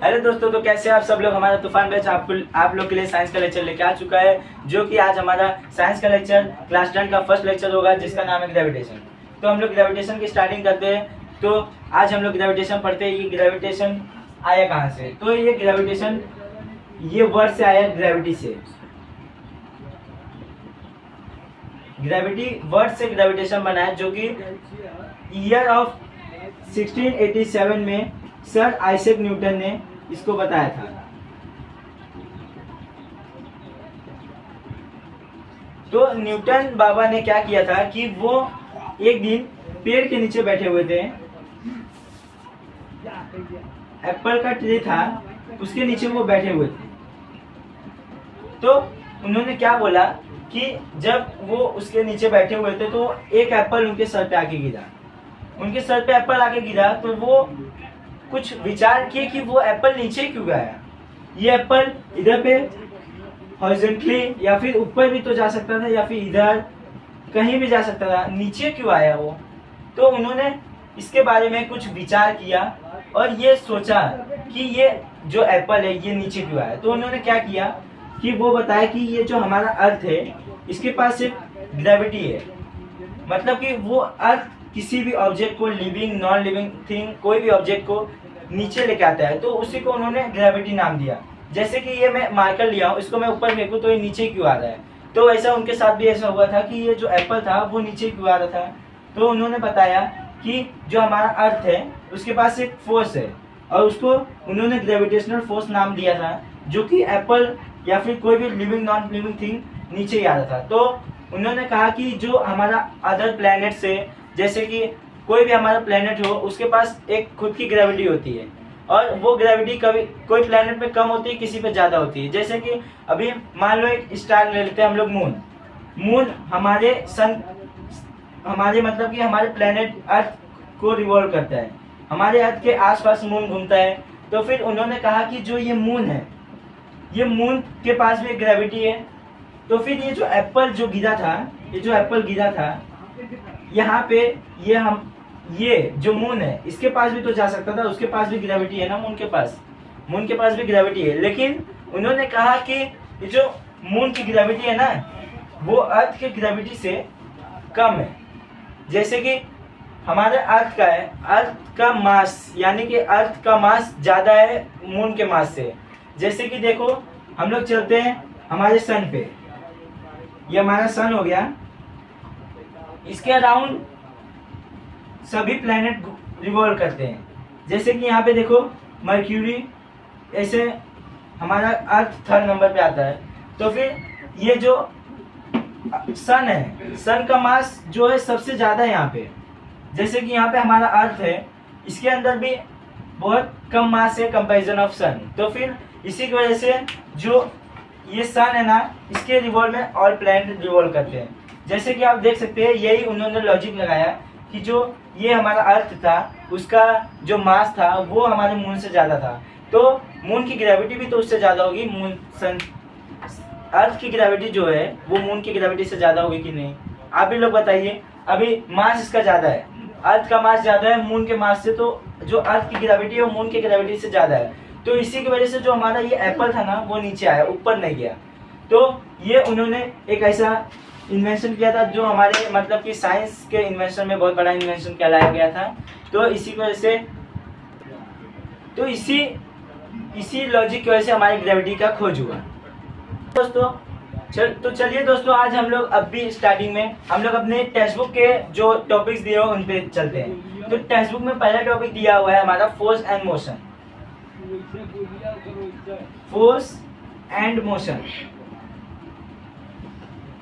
Hello दोस्तों, तो कैसे आप सब लोग। हमारा तूफान बैच आप लोग के लिए साइंस का लेक्चर लेके आ चुका है, जो कि आज हमारा साइंस का लेक्चर क्लास 10 का फर्स्ट लेक्चर होगा, जिसका नाम है ग्रेविटेशन। तो हम लोग ग्रेविटेशन की स्टार्टिंग करते हैं। तो आज हम लोग ग्रेविटेशन पढ़ते हैं। ये ग्रेविटेशन आया कहाँ से? तो ये ग्रेविटेशन, ये वर्ड से आया, ग्रेविटी से। ग्रेविटी वर्ड से ग्रेविटेशन बना है, जो कि ईयर ऑफ 1687 में सर आइजैक न्यूटन ने इसको बताया था। तो न्यूटन बाबा ने क्या किया था कि वो एक दिन पेड़ के नीचे बैठे हुए थे। एप्पल का ट्री था, उसके नीचे वो बैठे हुए थे। तो उन्होंने क्या बोला कि जब वो उसके नीचे बैठे हुए थे तो एक एप्पल उनके सर पे आके गिरा। उनके सर पे एप्पल आके गिरा तो वो कुछ विचार किए कि वो एप्पल नीचे क्यों गया। ये एप्पल इधर पे हॉरिजॉन्टली या फिर ऊपर भी तो जा सकता था, या फिर इधर कहीं भी जा सकता था, नीचे क्यों आया वो। तो उन्होंने इसके बारे में कुछ विचार किया और ये सोचा कि ये जो एप्पल है ये नीचे क्यों आया। तो उन्होंने क्या किया कि वो बताया कि ये जो हमारा अर्थ है, इसके पास एक ग्रेविटी है। मतलब कि वो अर्थ किसी भी ऑब्जेक्ट को, लिविंग नॉन लिविंग थिंग, कोई भी ऑब्जेक्ट को नीचे लेके आता है। तो उसी को उन्होंने ग्रेविटी नाम दिया। जैसे कि ये मैं मार्कर लिया हूँ, इसको मैं ऊपर फेंकूं तो ये नीचे क्यों आ रहा है। तो ऐसा उनके साथ भी ऐसा हुआ था कि ये जो एप्पल था वो नीचे क्यों आ रहा था। तो उन्होंने बताया कि जो हमारा अर्थ है उसके पास एक फोर्स है, और उसको उन्होंने ग्रेविटेशनल फोर्स नाम दिया था, जो कि एप्पल या फिर कोई भी लिविंग नॉन लिविंग थिंग नीचे ही आ रहा था। तो उन्होंने कहा कि जो हमारा अदर प्लैनेट से, जैसे कि कोई भी हमारा प्लेनेट हो, उसके पास एक खुद की ग्रेविटी होती है, और वो ग्रेविटी कभी कोई प्लेनेट पे कम होती है, किसी पे ज़्यादा होती है। जैसे कि अभी मान लो एक स्टार ले लेते हैं हम लोग, मून हमारे सन, हमारे मतलब कि हमारे प्लेनेट अर्थ को रिवॉल्व करता है, हमारे अर्थ के आसपास मून घूमता है। तो फिर उन्होंने कहा कि जो ये मून है, ये मून के पास भी ग्रेविटी है। तो फिर ये जो एप्पल जो गिरा था, ये जो एप्पल गिरा था यहाँ पे, ये जो मून है इसके पास भी तो जा सकता था, उसके पास भी ग्रेविटी है ना, मून के पास भी ग्रेविटी है। लेकिन उन्होंने कहा कि ये जो मून की ग्रेविटी है ना, वो अर्थ की ग्रेविटी से कम है। जैसे कि हमारे अर्थ का है, अर्थ का मास, यानी कि अर्थ का मास ज़्यादा है मून के मास से। जैसे कि देखो, हम लोग चलते हैं हमारे सन पे, ये हमारा सन हो गया, इसके अराउंड सभी प्लैनेट रिवॉल्व करते हैं। जैसे कि यहाँ पे देखो मर्क्यूरी, ऐसे हमारा अर्थ 3rd नंबर पे आता है। तो फिर ये जो सन है, सन का मास जो है सबसे ज़्यादा है यहाँ पे। जैसे कि यहाँ पे हमारा अर्थ है, इसके अंदर भी बहुत कम मास है कंपैरिजन ऑफ सन। तो फिर इसी की वजह से जो ये सन है ना, इसके रिवॉल्व में और प्लैनेट रिवॉल्व करते हैं। जैसे कि आप देख सकते हैं, यही उन्होंने लॉजिक लगाया कि जो ये हमारा अर्थ था, उसका जो मास था वो हमारे मून से ज़्यादा था। तो मून की ग्रेविटी भी तो उससे ज़्यादा होगी। अर्थ की ग्रेविटी जो है वो मून की ग्रेविटी से ज़्यादा होगी कि नहीं, आप भी लोग बताइए। अभी मास इसका ज़्यादा है, अर्थ का मास ज़्यादा है मून के मास से, तो जो अर्थ की ग्रेविटी है वो मून की ग्रेविटी से ज़्यादा है। तो इसी की वजह से जो हमारा ये एप्पल था ना, वो नीचे आया, ऊपर नहीं गया। तो ये उन्होंने एक ऐसा इन्वेंशन किया था जो हमारे मतलब कि साइंस के इन्वेंशन में बहुत बड़ा इन्वेंशन कहलाया गया था। तो इसी की वजह से, तो इसी लॉजिक की वजह से हमारी ग्रेविटी का खोज हुआ दोस्तों। तो चलिए दोस्तों, आज हम लोग अभी स्टार्टिंग में हम लोग अपने टेक्स्ट बुक के जो टॉपिक्स दिए हो उन पे चलते हैं। तो टेक्स्ट बुक में पहला टॉपिक दिया हुआ है हमारा force and motion. Force and motion.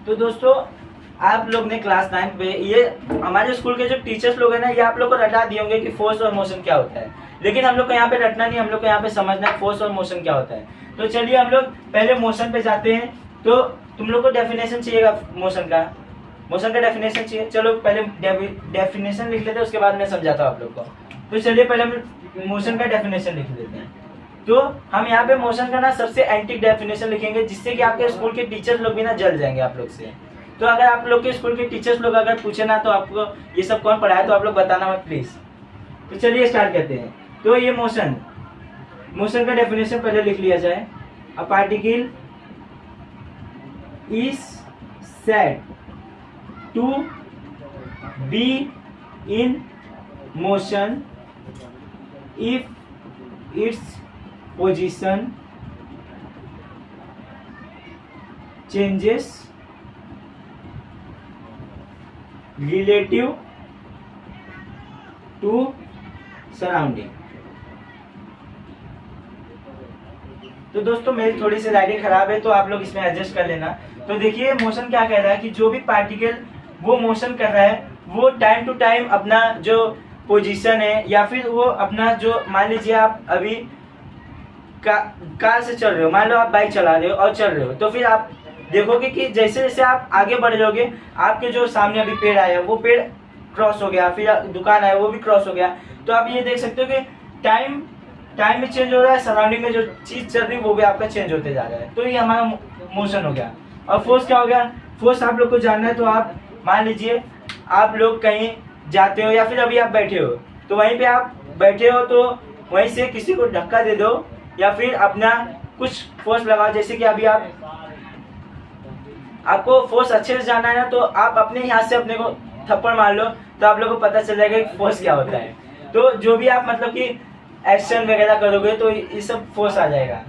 तो दोस्तों, आप लोग ने क्लास 9 पे, ये हमारे स्कूल के जो टीचर्स लोग हैं ना, ये आप लोग को रटा दिए होंगे कि फोर्स और मोशन क्या होता है। लेकिन हम लोग को यहाँ पे रटना नहीं, हम लोग को यहाँ पे समझना है फोर्स और मोशन क्या होता है। तो चलिए हम लोग पहले मोशन पे जाते हैं। तो तुम लोग को डेफिनेशन चाहिएगा मोशन का डेफिनेशन चाहिए। चलो पहले डेफिनेशन लिख लेते हैं, उसके बाद मैं समझाता हूँ आप लोग को। तो चलिए पहले हम मोशन का डेफिनेशन लिख लेते हैं। तो हम यहाँ पे मोशन का ना सबसे एंटीक डेफिनेशन लिखेंगे, जिससे कि आपके स्कूल के टीचर्स लोग भी ना जल जाएंगे आप लोग से। तो अगर आप लोग के स्कूल के टीचर्स लोग अगर पूछे ना तो आपको ये सब कौन पढ़ाया, तो आप लोग बताना मत प्लीज। तो चलिए स्टार्ट करते हैं। तो ये मोशन का डेफिनेशन पहले लिख लिया जाए। A particle is said to be in motion if its position changes relative to surrounding. तो दोस्तों मेरी थोड़ी सी राइटिंग खराब है तो आप लोग इसमें एडजस्ट कर लेना। तो देखिए मोशन क्या कह रहा है कि जो भी पार्टिकल वो मोशन कर रहा है वो टाइम टू टाइम अपना जो पोजीशन है या फिर वो अपना जो, मान लीजिए आप अभी कार से चल रहे हो, मान लो आप बाइक चला रहे हो और चल रहे हो, तो फिर आप देखोगे कि जैसे जैसे आप आगे बढ़ जाओगे आपके जो सामने अभी पेड़ आया वो पेड़ क्रॉस हो गया, फिर दुकान आया वो भी क्रॉस हो गया। तो आप ये देख सकते हो कि टाइम भी चेंज हो रहा है, सराउंडिंग में जो चीज चल रही है वो भी आपका चेंज होते जा रहा है। तो ये हमारा मोशन हो गया। और फोर्स क्या हो गया? फोर्स आप लोग को जानना है तो आप मान लीजिए आप लोग कहीं जाते हो या फिर अभी आप बैठे हो, तो वहीं पे आप बैठे हो तो वहीं से किसी को धक्का दे दो या फिर अपना कुछ फोर्स लगाओ। जैसे कि अभी आपको फोर्स अच्छे से जानना है ना, तो आप अपने ही हाथ से अपने को थप्पड़ मार लो तो आप लोगों को पता चल जाएगा कि फोर्स क्या होता है। तो जो भी आप मतलब कि एक्शन वगैरह करोगे तो ये सब फोर्स आ जाएगा।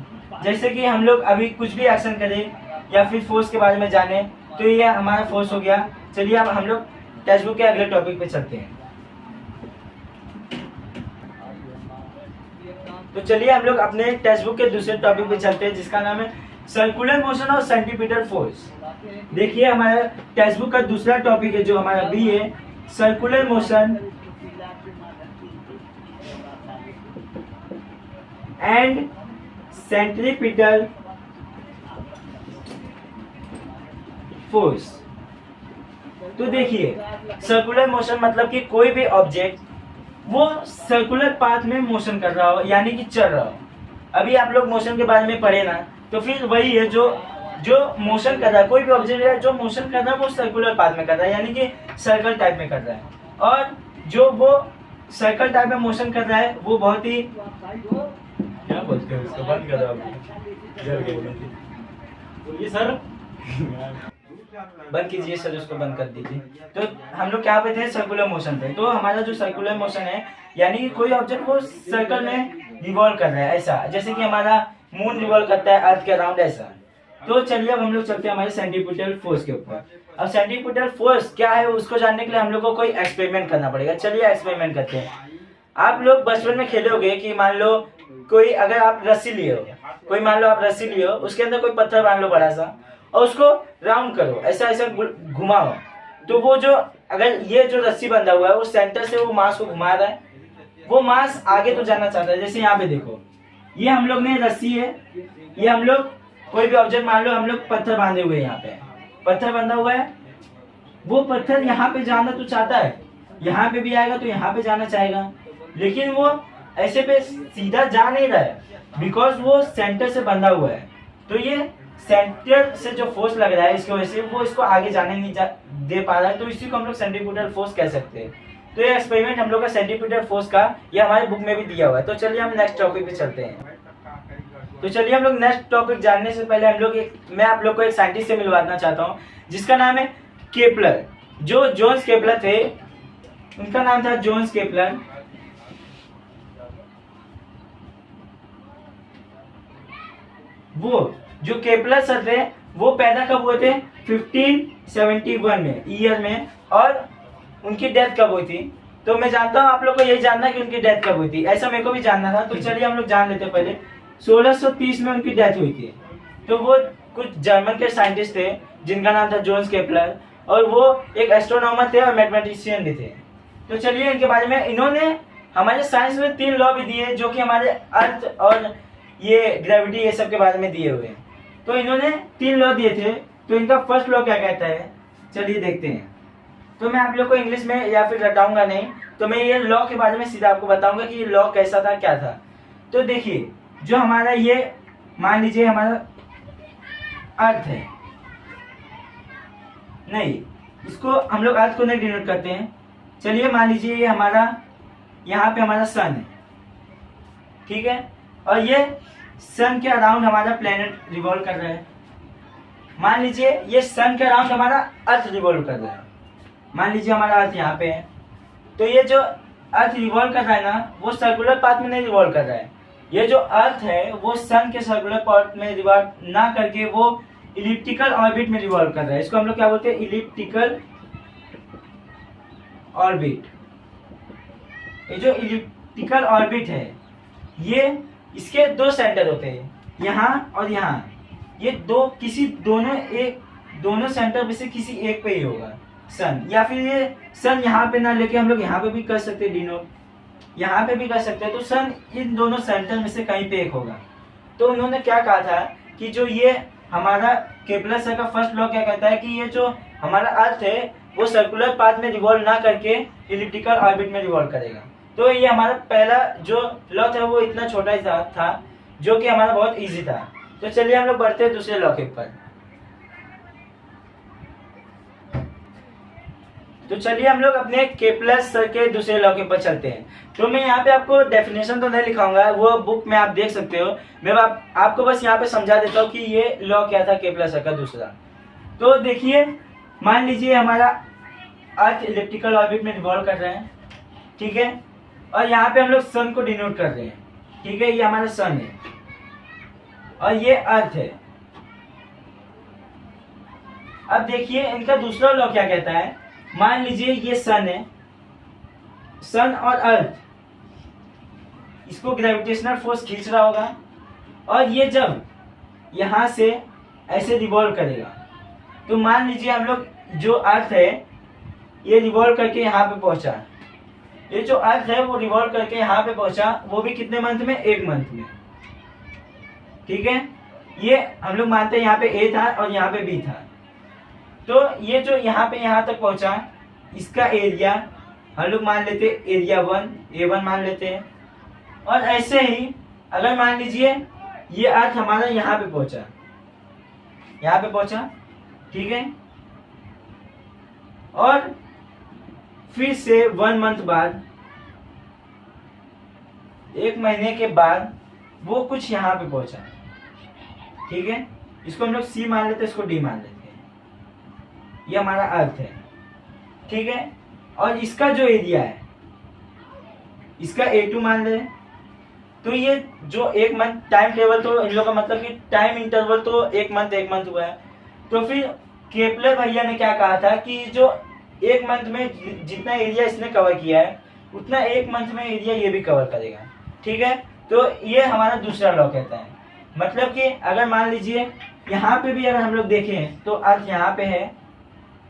जैसे कि हम लोग अभी कुछ भी एक्शन करें या फिर फोर्स के बारे में जाने तो ये हमारा फोर्स हो गया। चलिए अब हम लोग टेक्स्ट बुक के अगले टॉपिक पे चलते हैं। तो चलिए हम लोग अपने टेक्स्ट बुक के दूसरे टॉपिक पे चलते हैं जिसका नाम है सर्कुलर मोशन और सेंटीपीटल फोर्स। देखिए हमारा टेक्स्ट बुक का दूसरा टॉपिक है जो हमारा बी है, circular motion and centripetal force. तो देखिए सर्कुलर मोशन मतलब कि कोई भी ऑब्जेक्ट वो सर्कुलर पाथ में मोशन कर रहा हो यानी कि चल रहा हो। अभी आप लोग मोशन के बारे में पढ़े ना, तो फिर वही है जो मोशन कर रहा है, कोई भी ऑब्जेक्ट है जो मोशन कर रहा है वो सर्कुलर पाथ में कर रहा है यानी कि सर्कल टाइप में कर रहा है। और जो वो सर्कल टाइप में मोशन कर रहा है वो बहुत ही, क्या बोलते हैं उसको, बंद कर दो सर, बंद कीजिए सर, उसको बंद कर दीजिए। तो हम लोग क्या पे थे? सर्कुलर मोशन पे। तो हमारा जो सर्कुलर मोशन है यानी कि कोई ऑब्जेक्ट वो सर्कल में रिवॉल्व कर रहा है, ऐसा जैसे कि हमारा मून रिवॉल्व करता है अर्थ के अराउंड, ऐसा। तो चलिए अब हम लोग चलते हैं हमारे सेंटीपीटल फोर्स के ऊपर। अब सेंटीपीटल फोर्स क्या है उसको जानने के लिए हम लोग को कोई एक्सपेरिमेंट करना पड़ेगा। चलिए एक्सपेरिमेंट करते हैं। आप लोग बचपन में खेले होंगे कि मान लो कोई, अगर आप रस्सी लिए हो, कोई मान लो आप रस्सी लिए हो, उसके अंदर कोई पत्थर बांध लो बड़ा सा और उसको राउंड करो, ऐसा ऐसा घुमाओ, तो वो जो, अगर ये जो रस्सी बंधा हुआ है वो सेंटर से वो मास को घुमा रहा है, वो मास आगे तो जाना चाहता है। जैसे यहाँ पे देखो, ये हम लोग ने रस्सी है, ये हम लोग कोई भी ऑब्जेक्ट मान लो, हम लोग पत्थर बांधे हुए हैं, यहाँ पे पत्थर बंधा हुआ है, वो पत्थर यहाँ पे जाना तो चाहता है, यहाँ पे भी आएगा तो यहाँ पे जाना चाहेगा, लेकिन वो ऐसे पे सीधा जा नहीं रहा है बिकॉज वो सेंटर से बंधा हुआ है। तो ये सेंटर से जो फोर्स लग रहा है इसकी वजह से वो इसको आगे जाने नहीं दे पा रहा है, तो इसी को हम लोग सेंटीपीटल फोर्स कह सकते हैं। तो ये एक्सपेरिमेंट हम लोग का सेंटीपीटल फोर्स का, ये हमारे बुक में भी दिया हुआ है। तो चलिए हम नेक्स्ट टॉपिक पे चलते हैं। तो चलिए हम लोग नेक्स्ट टॉपिक जानने से पहले हम लोग मैं आप लोग को एक साइंटिस्ट से मिलवाना चाहता हूँ जिसका नाम है केपलर। जो जोन्स केपलर थे, उनका नाम था जोन्स केपलर। वो जो केपलर सर थे वो पैदा कब हुए थे? 1571 में ईयर में। और उनकी डेथ कब हुई थी? तो मैं जानता हूँ आप लोग को यही जानना है कि उनकी डेथ कब हुई थी, ऐसा मेरे को भी जानना था। तो चलिए हम लोग जान लेते हैं। पहले 1630 में उनकी डेथ हुई थी। तो वो कुछ जर्मन के साइंटिस्ट थे जिनका नाम था जोन्स केपलर, और वो एक एस्ट्रोनॉमर थे और मैथमेटिशियन भी थे। तो चलिए इनके बारे में, इन्होंने हमारे साइंस में 3 लॉ भी दिए जो कि हमारे अर्थ और ये ग्रेविटी ये सब के बारे में दिए हुए हैं। तो इन्होंने 3 लॉ दिए थे। तो इनका फर्स्ट लॉ क्या कहता है, चलिए देखते हैं। तो मैं आप लोग को इंग्लिश में या फिर रटाऊंगा नहीं, तो मैं ये लॉ के बारे में सीधा आपको बताऊंगा कि ये लॉ कैसा था, क्या था। तो देखिए, जो हमारा ये मान लीजिए हमारा अर्थ है, नहीं इसको हम लोग अर्थ को नहीं डिनोट करते हैं। चलिए मान लीजिए ये हमारा, यहाँ पे हमारा सन है, ठीक है। और ये सन के अराउंड हमारा प्लेनेट रिवॉल्व कर रहा है। मान लीजिए ये सन के अराउंड हमारा अर्थ रिवॉल्व कर रहा है। मान लीजिए हमारा अर्थ यहाँ पे है, तो ये जो अर्थ रिवॉल्व कर रहा है ना, वो सर्कुलर पाथ में नहीं रिवॉल्व कर रहा है। ये जो अर्थ है वो सन के सर्कुलर पाथ में रिवॉल्व ना करके वो इलिप्टिकल ऑर्बिट में रिवॉल्व कर रहा है। इसको हम लोग क्या बोलते हैं? Elliptical orbit. ये जो इलिप्टिकल ऑर्बिट है, ये इसके दो सेंटर होते हैं, यहाँ और यहाँ। ये दोनों सेंटर में से किसी एक पे ही होगा सन, या फिर ये सन यहाँ पे ना लेके हम लोग यहाँ पे भी कर सकते हैं डिनोट, यहाँ पे भी कर सकते हैं। तो सन इन दोनों सेंटर में से कहीं पे एक होगा। तो उन्होंने क्या कहा था कि जो ये हमारा केपलर सर का फर्स्ट लॉ क्या कहता है कि ये जो हमारा अर्थ है वो सर्कुलर पाथ में रिवॉल्व ना करके इलिप्टिकल ऑर्बिट में रिवॉल्व करेगा। तो ये हमारा पहला जो लॉ था वो इतना छोटा ही था जो कि हमारा बहुत इजी था। तो चलिए हम लोग बढ़ते हैं दूसरे लॉ के ऊपर। तो चलिए हम लोग अपने केपलर सर के दूसरे लॉ के ऊपर चलते हैं। तो मैं यहाँ पे आपको डेफिनेशन तो नहीं लिखाऊंगा, वो बुक में आप देख सकते हो। मैं आपको बस यहाँ पे समझा देता हूँ कि ये लॉ क्या था केपलर सर का दूसरा। तो देखिए, मान लीजिए हमारा अर्थ इलिप्टिकल ऑर्बिट में रिवॉल्व कर रहा है, ठीक है, और यहाँ पे हम लोग सन को डिनोट कर रहे हैं, ठीक है। ये हमारा सन है और ये अर्थ है। अब देखिए इनका दूसरा लॉ क्या कहता है। मान लीजिए ये सन है, सन और अर्थ, इसको ग्रेविटेशनल फोर्स खींच रहा होगा, और ये जब यहां से ऐसे रिवॉल्व करेगा, तो मान लीजिए हम लोग जो अर्थ है ये रिवॉल्व करके यहाँ पे पहुंचा, ये जो अर्थ है वो रिवॉल्व करके यहाँ पे पहुंचा, वो भी कितने मंथ में? 1 मंथ में, ठीक है। ये हम लोग मानते हैं यहाँ पे ए था और यहाँ पे बी था। तो ये जो यहाँ पे यहाँ तक पहुंचा, इसका एरिया हम लोग मान लेते हैं एरिया 1, A1 मान लेते हैं। और ऐसे ही अगर मान लीजिए ये अर्थ हमारा यहाँ पे पहुंचा, यहाँ पे पहुंचा, ठीक है, और फिर से 1 मंथ बाद, 1 महीने के बाद वो कुछ यहाँ पे पहुंचा, ठीक है। इसको हम लोग सी मान लेते हैं, इसको डी मान लेते हैं। ये हमारा अर्थ है, ठीक है। और इसका जो एरिया है इसका A2 मान ले। तो ये जो 1 मंथ टाइम टेबल, तो इन लोगों का मतलब कि टाइम इंटरवल तो 1 मंथ हुआ है। तो फिर केपलर भैया ने क्या कहा था कि जो 1 मंथ में जितना एरिया इसने कवर किया है उतना 1 मंथ में एरिया ये भी कवर करेगा, ठीक है। तो ये हमारा दूसरा लॉ कहता है। मतलब कि अगर मान लीजिए यहाँ पे भी अगर हम लोग देखें तो अर्थ यहाँ पे है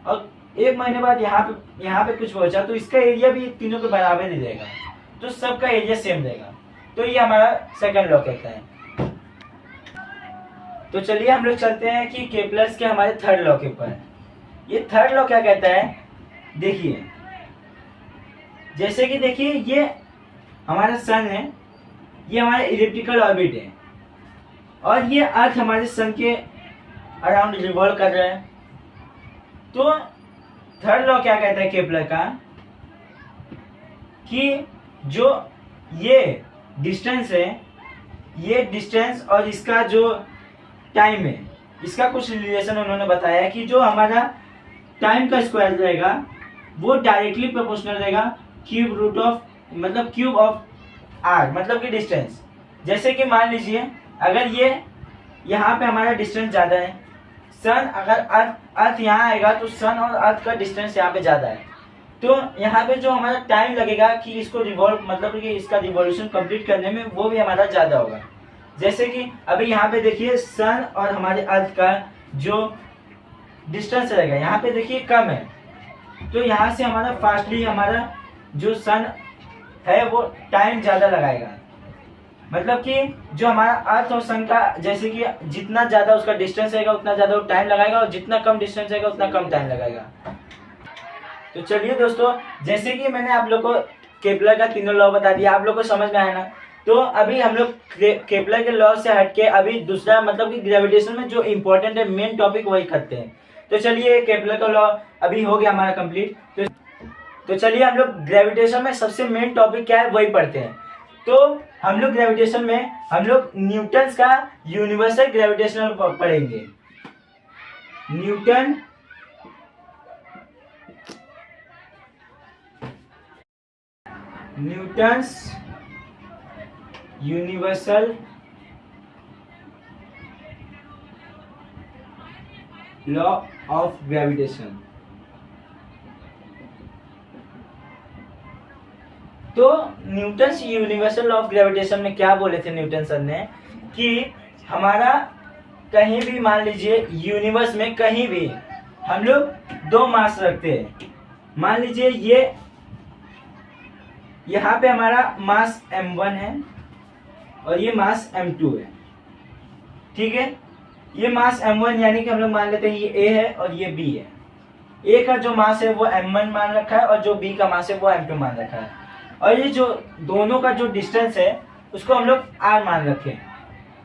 और 1 महीने बाद यहाँ पे कुछ पहुंचा, तो इसका एरिया भी तीनों के बराबर ही रहेगा, तो सबका एरिया सेम रहेगा। तो ये हमारा सेकंड लॉ कहता है। तो चलिए हम लोग चलते हैं कि केपलर्स के हमारे थर्ड लॉ के ऊपर। ये थर्ड लॉ क्या कहता है, देखिए, जैसे कि देखिए ये हमारा सन है, ये हमारा इलिप्टिकल ऑर्बिट है, और ये अर्थ हमारे सन के अराउंड रिवॉल्व कर रहा है। तो थर्ड लॉ क्या कहता है केपलर का कि जो ये डिस्टेंस है, ये डिस्टेंस और इसका जो टाइम है, इसका कुछ रिलेशन उन्होंने बताया है कि जो हमारा टाइम का स्क्वायर रहेगा वो डायरेक्टली प्रोपोर्शनल रहेगा क्यूब ऑफ आर, मतलब कि डिस्टेंस। जैसे कि मान लीजिए अगर ये यहाँ पे हमारा डिस्टेंस ज़्यादा है, सन अगर अर्थ यहाँ आएगा तो सन और अर्थ का डिस्टेंस यहाँ पे ज़्यादा है, तो यहाँ पे जो हमारा टाइम लगेगा कि इसको रिवॉल्व, मतलब कि इसका रिवॉल्यूशन कंप्लीट करने में, वो भी हमारा ज़्यादा होगा। जैसे कि अभी यहाँ पे देखिए सन और हमारे अर्थ का जो डिस्टेंस रहेगा यहाँ पे देखिए कम है, तो यहाँ से हमारा फास्टली हमारा जो सन है वो टाइम ज़्यादा लगाएगा। मतलब कि जो हमारा अर्थ और सन का, जैसे कि जितना ज़्यादा उसका डिस्टेंस रहेगा उतना ज़्यादा वो टाइम लगाएगा, और जितना कम डिस्टेंस रहेगा उतना कम टाइम लगाएगा। तो चलिए दोस्तों, जैसे कि मैंने आप लोग को केपलर का तीनों लॉ बता दिया, आप लोग को समझ में आया ना। तो अभी हम लोग केपलर के लॉ से हटके अभी दूसरा, मतलब कि ग्रेविटेशन में जो इम्पोर्टेंट है मेन टॉपिक वही करते हैं। तो चलिए केपलर का लॉ अभी हो गया हमारा कंप्लीट। तो चलिए हम लोग ग्रेविटेशन में सबसे मेन टॉपिक क्या है वही पढ़ते हैं। तो हम लोग ग्रेविटेशन में हम लोग न्यूटन्स का यूनिवर्सल ग्रेविटेशनल पढ़ेंगे। Newton's universal law of gravitation. तो Newton's universal law of gravitation में क्या बोले थे न्यूटन सर ने कि हमारा कहीं भी मान लीजिए यूनिवर्स में कहीं भी हम लोग दो मास रखते हैं। मान लीजिए ये यहाँ पे हमारा मास m1 है और ये मास m2 है, ठीक है। ये मास m1 यानी कि हम लोग मान लेते हैं ये a है और ये b है। a का जो मास है वो m1 मान रखा है और जो b का मास है वो m2 मान रखा है, और ये जो दोनों का जो डिस्टेंस है उसको हम लोग r मान रखे हैं।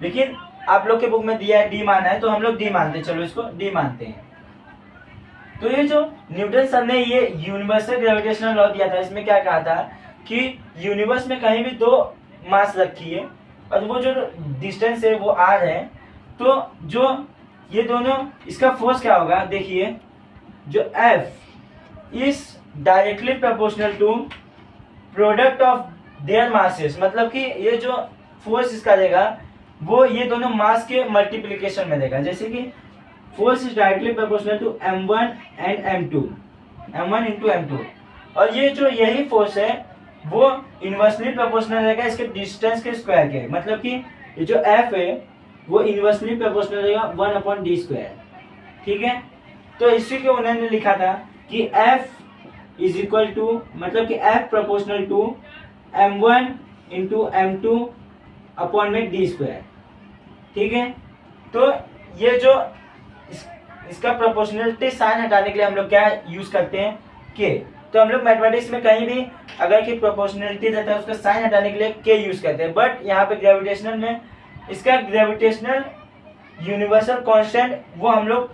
लेकिन आप लोग के बुक में दिया है d माना है तो हम लोग d मानते हैं, चलो इसको d मानते हैं। तो ये जो न्यूटन सर ने ये यूनिवर्सल ग्रेविटेशनल लॉ दिया था, इसमें क्या कहा था कि यूनिवर्स में कहीं भी दो मास रखिए और वो जो डिस्टेंस है वो r है, तो जो ये दोनों इसका फोर्स क्या होगा, देखिए जो F is directly proportional to product of their masses, मतलब कि ये जो फोर्स इसका देगा वो ये दोनों मास के मल्टीप्लिकेशन में देगा। जैसे कि force is directly proportional to m1 and m2, m1 into m2, और ये जो यही फोर्स है वो इनवर्सली प्रोपोर्शनल रहेगा इसके डिस्टेंस के स्क्वायर के, मतलब कि ये जो F है वो इनवर्सली प्रोपोर्शनल रहेगा 1/d², ठीक है। तो इसी को उन्होंने लिखा था कि F इज इक्वल टू, मतलब कि F proportional to m1 into m2 upon में d², ठीक है। तो ये जो इसका प्रोपोर्शनलिटी साइन हटाने के लिए हम लोग क्या यूज करते हैं, के। तो हम लोग मैथमेटिक्स में कहीं भी अगर कि प्रोपोर्शनलिटी रहता है उसका साइन हटाने के लिए के यूज करते हैं, बट यहाँ पे ग्रेविटेशनल में इसका ग्रेविटेशनल यूनिवर्सल कांस्टेंट वो हम लोग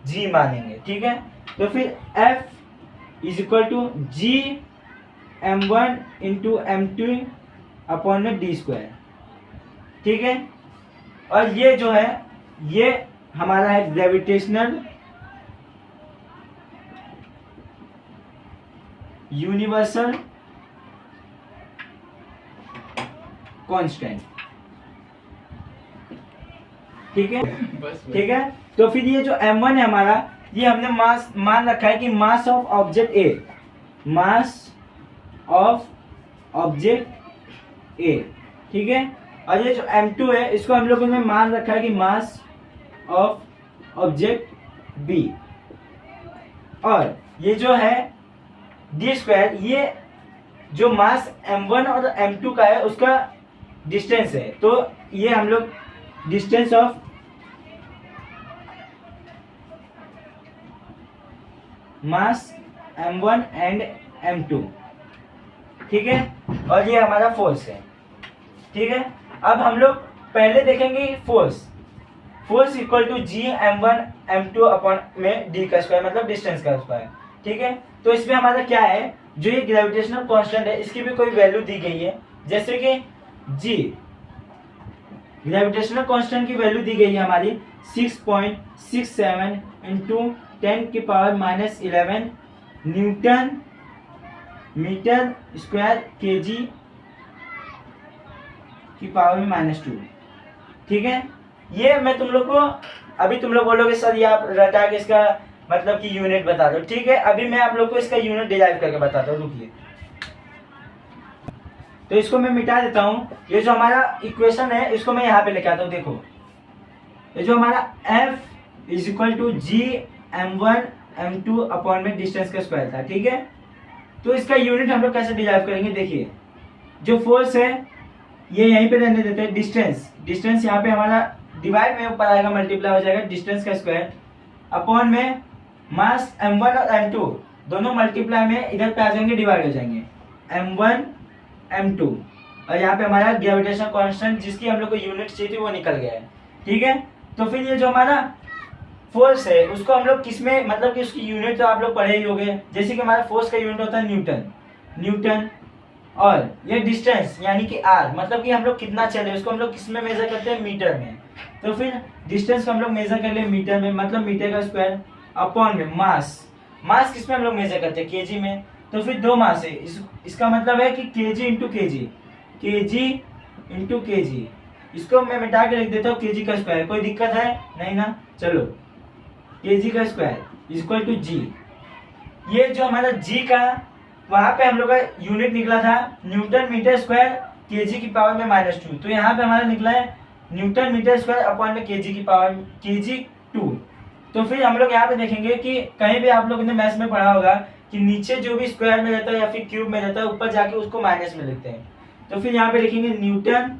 g मानेंगे, ठीक है। तो फिर F is equal to g m1 into m2 upon में d², ठीक है। और ये जो है ये हमारा है ग्रेविटेशनल यूनिवर्सल कांस्टेंट, ठीक है, ठीक है। तो फिर ये जो m1 है हमारा, ये हमने मास मान रखा है कि mass of object A, mass of object A, ठीक है। और ये जो m2 है इसको हम लोगों ने मान रखा है कि मास ऑफ ऑब्जेक्ट बी, और ये जो है d², ये जो मास m1 और m2 का है उसका डिस्टेंस है, तो ये हम लोग distance of mass m1 and m2, ठीक है। और ये हमारा फोर्स है, ठीक है। अब हम लोग पहले देखेंगे force equal to g m1 m2 upon में d², मतलब डिस्टेंस का स्क्वायर, ठीक है। तो इसमें हमारा क्या है, जो ये ग्रेविटेशनल कांस्टेंट है इसकी भी कोई वैल्यू दी गई है, जैसे कि g ग्रेविटेशनल कांस्टेंट की वैल्यू दी गई है हमारी 6.67 into 10⁻⁻11 newton metre square kg की पावर में -2, ठीक है। ये मैं तुम लोग को अभी, तुम लोग बोलोगे सर ये आप रटा के इसका मतलब कि यूनिट बता दो, ठीक है। अभी मैं आप लोग को इसका यूनिट डिराइव करके बताता हूँ, रुकिए। तो इसको मैं मिटा देता हूँ, ये जो हमारा इक्वेशन है इसको मैं यहाँ पे लेके आता हूँ। देखो ये जो हमारा F is equal to g m1 m2 upon में डिस्टेंस का स्क्वायर था, ठीक है। तो इसका यूनिट हम लोग कैसे डिराइव करेंगे, देखिए जो फोर्स है ये यहीं पे रहने देते हैं, डिस्टेंस यहाँ पे हमारा डिवाइड में ऊपर आएगा, मल्टीप्लाई हो जाएगा डिस्टेंस का स्क्वायर अपॉन में मास m1 और m2 दोनों मल्टीप्लाई में इधर पे आ जाएंगे, डिवाइड हो जाएंगे m1 m2, और यहाँ पे हमारा ग्रेविटेशनल कांस्टेंट जिसकी हम लोग को यूनिट चाहिए थी वो निकल गया है, ठीक है। तो फिर ये जो हमारा फोर्स है उसको हम लोग किस में, मतलब कि उसकी यूनिट तो आप लोग पढ़े ही होंगे, जैसे कि हमारा फोर्स का यूनिट होता है न्यूटन, और ये डिस्टेंस यानी कि आर, मतलब कि हम लोग कितना चले उसको हम लोग किस में मेजर करते हैं, मीटर में। तो फिर डिस्टेंस को हम लोग मेजर कर ले मीटर में, मतलब मीटर का स्क्वायर अपॉन में मास। मास किस में हम लोग मेजर करते हैं, केजी में। तो फिर दो मास है, इसका मतलब है कि KG into KG, KG into KG. इसको मैं मिटा के लिख देता हूँ केजी का स्क्वायर, कोई दिक्कत है नहीं ना। चलो केजी का स्क्वायर इक्वल टू जी। ये जो हमारा जी का वहां पे हम लोग का यूनिट निकला था न्यूटन मीटर स्क्वायर केजी की पावर में -2, तो यहाँ पे हमारा निकला है न्यूटन मीटर स्क्वायर अपॉन में केजी की पावर kg2। तो फिर हम लोग यहाँ पे देखेंगे कि कहीं भी आप लोगों ने मैथ्स में पढ़ा होगा कि नीचे जो भी स्क्वायर में रहता है या फिर क्यूब में रहता है ऊपर जाके उसको माइनस में लिखते हैं। तो फिर यहाँ पे लिखेंगे न्यूटन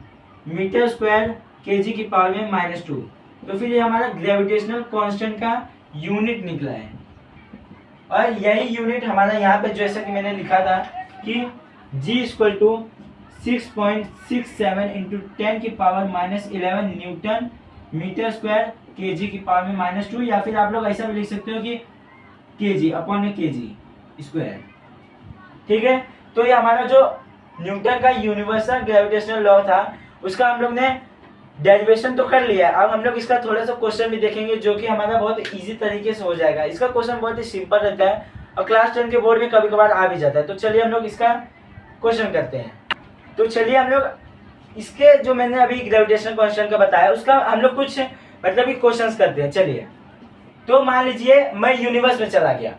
मीटर स्क्वायर केजी की पावर में -2। तो फिर ये हमारा ग्रेविटेशनल कांस्टेंट का यूनिट निकला है। और यही यूनिट हमारा यहाँ पे जैसा कि मैंने लिखा था कि G इक्वल टू 6.67 इंटू 10 की power -11 newton metre square kg की पावर में -2, या फिर आप लोग ऐसा भी लिख सकते हो कि केजी अपॉन में केजी स्क्वायर। ठीक है, तो ये हमारा जो न्यूटन का यूनिवर्सल ग्रेविटेशनल लॉ था उसका हम लोग ने डेरिवेशन तो कर लिया। अब हम लोग इसका थोड़ा सा क्वेश्चन भी देखेंगे जो कि हमारा बहुत इजी तरीके से हो जाएगा। इसका क्वेश्चन बहुत ही सिंपल रहता है और क्लास 10 के बोर्ड में कभी कभार आ भी जाता है। तो चलिए हम लोग इसका क्वेश्चन करते हैं। तो चलिए हम लोग इसके जो मैंने अभी ग्रेविटेशनल कांस्टेंट का बताया उसका हम लोग कुछ मतलब कि क्वेश्चंस करते हैं। चलिए, तो मान लीजिए मैं यूनिवर्स में चला गया,